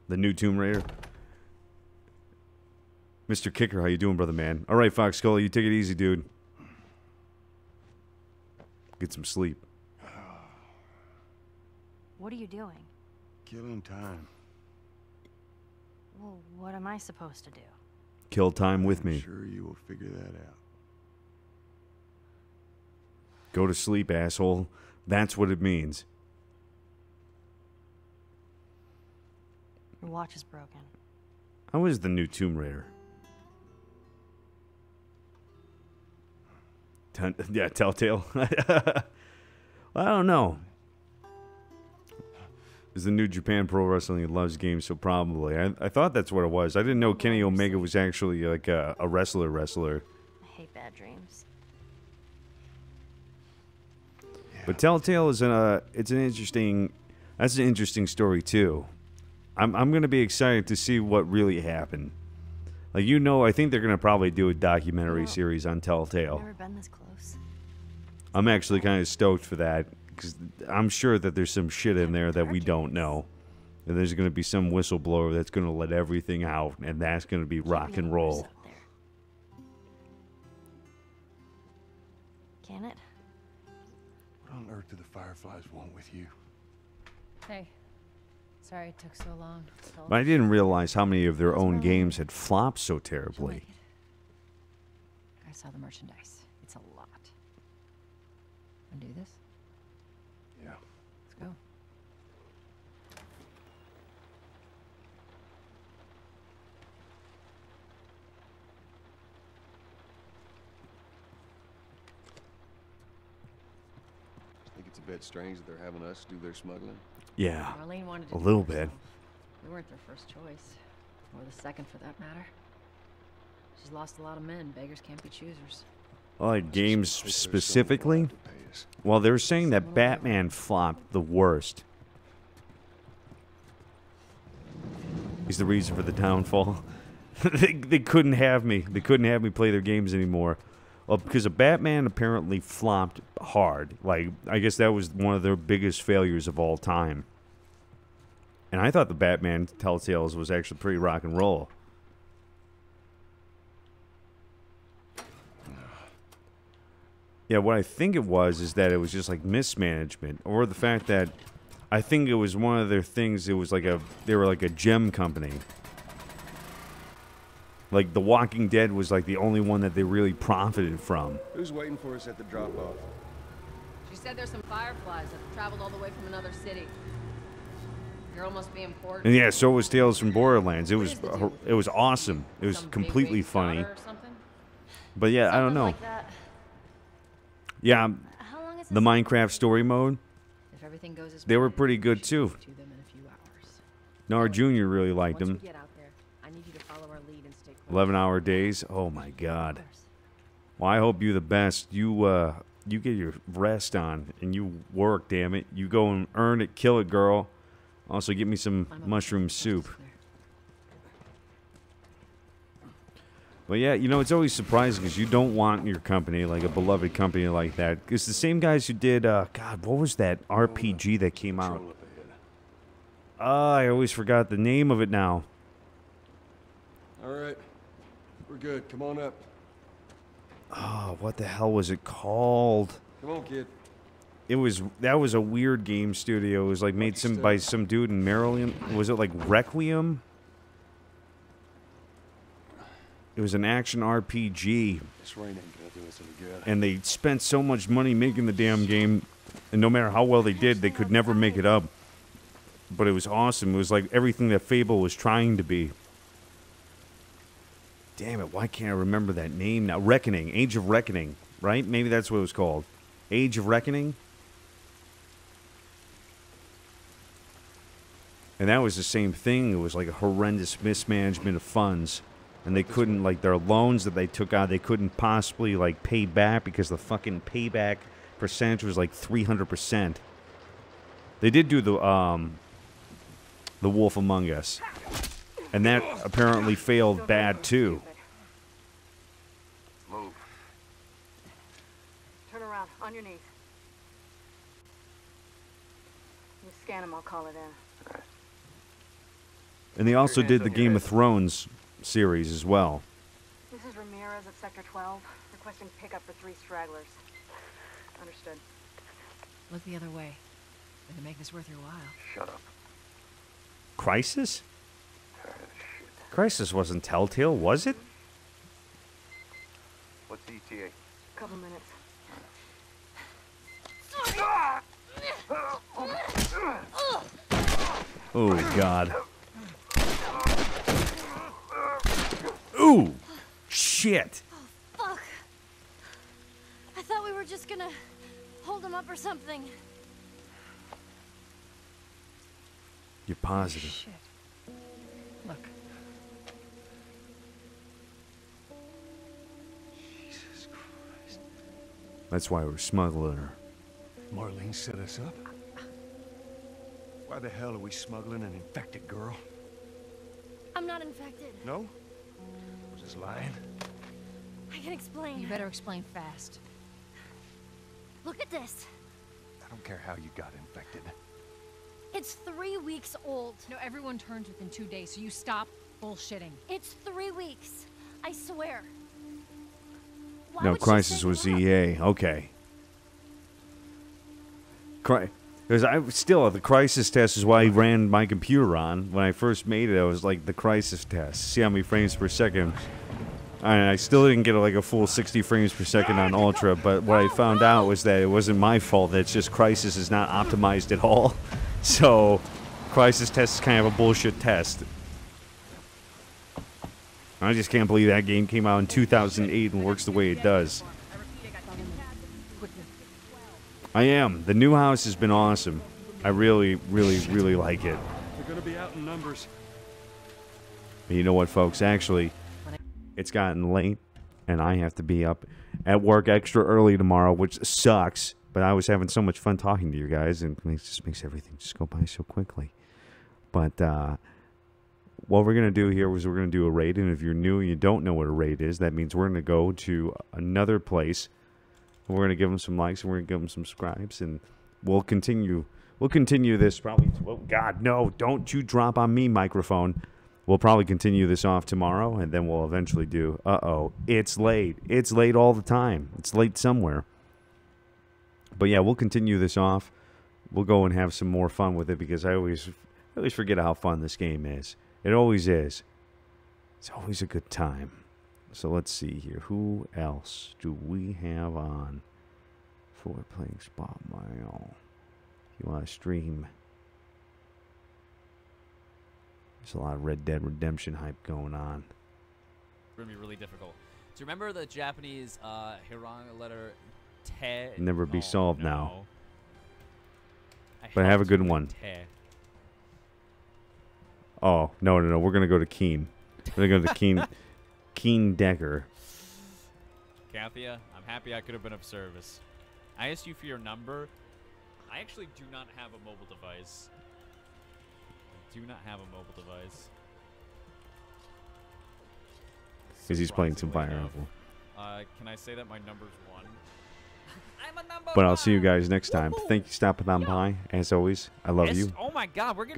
Speaker 2: The new Tomb Raider? Mr. Kicker, how you doing, brother man? All right, Fox Scully, you take it easy, dude. Get some sleep.
Speaker 6: What are you doing?
Speaker 13: Killing time.
Speaker 6: Well, what am I supposed to do?
Speaker 2: Kill time with me.
Speaker 13: I'm sure you will figure that out.
Speaker 2: Go to sleep, asshole. That's what it means.
Speaker 6: Your watch is broken.
Speaker 2: How is the new Tomb Raider? Yeah, Telltale. I don't know. Is the new Japan Pro Wrestling loves games, so probably. I thought that's what it was. I didn't know Kenny Omega was actually like a wrestler.
Speaker 6: I hate bad dreams.
Speaker 2: But Telltale is that's an interesting story too. I'm gonna be excited to see what really happened. Like, you know, I think they're gonna probably do a documentary series on Telltale.
Speaker 6: Never been this close.
Speaker 2: I'm actually kind of stoked for that because I'm sure that there's some shit in there that we don't know, and there's gonna be some whistleblower that's gonna let everything out, and that's gonna be rock and roll.
Speaker 6: Can it?
Speaker 13: What on earth do the Fireflies want with you?
Speaker 11: Hey. Sorry it took so long.
Speaker 2: But I didn't realize how many of their own games had flopped so terribly.
Speaker 11: I saw the merchandise. It's a lot. Wanna do this?
Speaker 13: Yeah.
Speaker 11: Let's go.
Speaker 13: Think it's a bit strange that they're having us do their smuggling?
Speaker 2: Yeah,
Speaker 11: Marlene wanted to
Speaker 2: a
Speaker 11: do
Speaker 2: little
Speaker 11: it
Speaker 2: bit.
Speaker 11: herself. We weren't their first choice, or the second for that matter. She's lost a lot of men. Beggars can't be choosers.
Speaker 2: Like games specifically? Well, they were saying that Batman flopped the worst. He's the reason for the downfall. they couldn't have me. They couldn't have me play their games anymore. Well, because a Batman apparently flopped hard. Like, I guess that was one of their biggest failures of all time. And I thought the Batman Telltales was actually pretty rock and roll. Yeah, what I think it was is that it was just like mismanagement, or the fact that I think it was one of their things. It was like they were like a gem company. Like The Walking Dead was like the only one that they really profited from.
Speaker 13: Who's waiting for us at the drop-off?
Speaker 14: She said there's some fireflies that have traveled all the way from another city. Girl must be important.
Speaker 2: And yeah, so was Tales from Borderlands. It was awesome. It was completely funny. But yeah, I don't know.
Speaker 6: Like that.
Speaker 2: Yeah,
Speaker 6: How long is
Speaker 2: the Minecraft story mode,
Speaker 11: If everything goes as
Speaker 2: they were
Speaker 11: planned,
Speaker 2: pretty good
Speaker 11: we should
Speaker 2: too.
Speaker 11: get to them in a few hours.
Speaker 2: Nar Jr. really liked
Speaker 11: Once
Speaker 2: them.
Speaker 11: we get out there, I need you to follow our lead and stay close.
Speaker 2: 11-hour days. Oh my God. Well, I hope you the best. You get your rest on and you work. Damn it, you go and earn it, kill it, girl. Also, get me some mushroom soup. But yeah, you know, it's always surprising because you don't want your company, like a beloved company like that. It's the same guys who did, God, what was that RPG that came out? I always forgot the name of it now.
Speaker 15: All right. We're good. Come on up.
Speaker 2: Oh, what the hell was it called?
Speaker 15: Come on, kid.
Speaker 2: That was a weird game studio. It was like made by some dude in Maryland. Was it like Requiem? It was an action RPG.
Speaker 15: This rain ain't gonna do us any good.
Speaker 2: And they spent so much money making the damn game, and no matter how well they did, they could never make it up. But it was awesome. It was like everything that Fable was trying to be. Damn it, why can't I remember that name now? Reckoning. Age of Reckoning, right? Maybe that's what it was called. Age of Reckoning? And that was the same thing. It was like a horrendous mismanagement of funds. And they couldn't, like, their loans that they took out, they couldn't possibly, like, pay back because the fucking payback percentage was like 300%. They did do the Wolf Among Us. And that apparently failed bad, too.
Speaker 10: Move. Turn around, on your knees. You scan him, I'll call it in.
Speaker 2: And they also did the Game of Thrones series as well.
Speaker 10: This is Ramirez at Sector 12, requesting pickup for 3 stragglers. Understood.
Speaker 11: Look the other way. Gonna make this worth your while.
Speaker 13: Shut up.
Speaker 2: Crisis? Crisis wasn't Telltale, was it?
Speaker 13: What's ETA?
Speaker 10: Couple minutes.
Speaker 2: Oh, God. Ooh! Shit!
Speaker 6: Fuck. I thought we were just gonna hold him up or something.
Speaker 2: You're positive.
Speaker 11: Shit. Look.
Speaker 13: Jesus Christ.
Speaker 2: That's why we're smuggling her.
Speaker 13: Marlene set us up? Why the hell are we smuggling an infected girl?
Speaker 6: I'm not infected.
Speaker 13: No? Was this lying?
Speaker 6: I can explain.
Speaker 11: You better explain fast.
Speaker 6: Look at this.
Speaker 13: I don't care how you got infected.
Speaker 6: It's 3 weeks old.
Speaker 11: No, everyone turns within 2 days, so you stop bullshitting.
Speaker 6: It's 3 weeks. I swear. Why
Speaker 2: No,
Speaker 6: would she
Speaker 2: Crisis
Speaker 6: say
Speaker 2: was
Speaker 6: that?
Speaker 2: EA. Okay. Because the Crisis test is why I ran my computer on. When I first made it, I was like, the Crisis test. See how many frames per second. And I still didn't get like a full 60 frames per second on Ultra, but what I found out was that it wasn't my fault. That it's just Crisis is not optimized at all. So, Crisis test is kind of a bullshit test. I just can't believe that game came out in 2008 and works the way it does. I am. The new house has been awesome. I really, really, really like it.
Speaker 15: They're gonna be out in numbers.
Speaker 2: But you know what, folks? Actually, it's gotten late, and I have to be up at work extra early tomorrow, which sucks. But I was having so much fun talking to you guys, and it just makes everything just go by so quickly. But what we're going to do here is we're going to do a raid, and if you're new and you don't know what a raid is, that means we're going to go to another place. We're going to give them some likes, and we're going to give them some subscribes, and we'll continue. We'll continue this probably. Oh God, no! Don't you drop on me, microphone. We'll probably continue this off tomorrow, and then we'll eventually do. It's late. It's late all the time. It's late somewhere. But yeah, we'll continue this off. We'll go and have some more fun with it because I always forget how fun this game is. It always is. It's always a good time. So let's see here. Who else do we have on for playing Spot Mail? If you want to stream. There's a lot of Red Dead Redemption hype going on.
Speaker 16: It's going to be really difficult. you remember the Japanese Hiragana letter te?
Speaker 2: Never be solved
Speaker 16: no.
Speaker 2: now. But I have a good one.
Speaker 16: Te.
Speaker 2: Oh, no. We're going to go to Keen. We're going to go to Keen Decker.
Speaker 16: Kathia, I'm happy I could have been of service. I asked you for your number. I actually do not have a mobile device. I do not have a mobile device.
Speaker 2: Because he's playing some Fire
Speaker 16: enough.
Speaker 2: Emblem.
Speaker 16: Can I say that my number's 1? I'm a number
Speaker 2: But I'll see you guys next time. Thank you for stopping on by. As always, I love you.
Speaker 16: Oh my god, we're gonna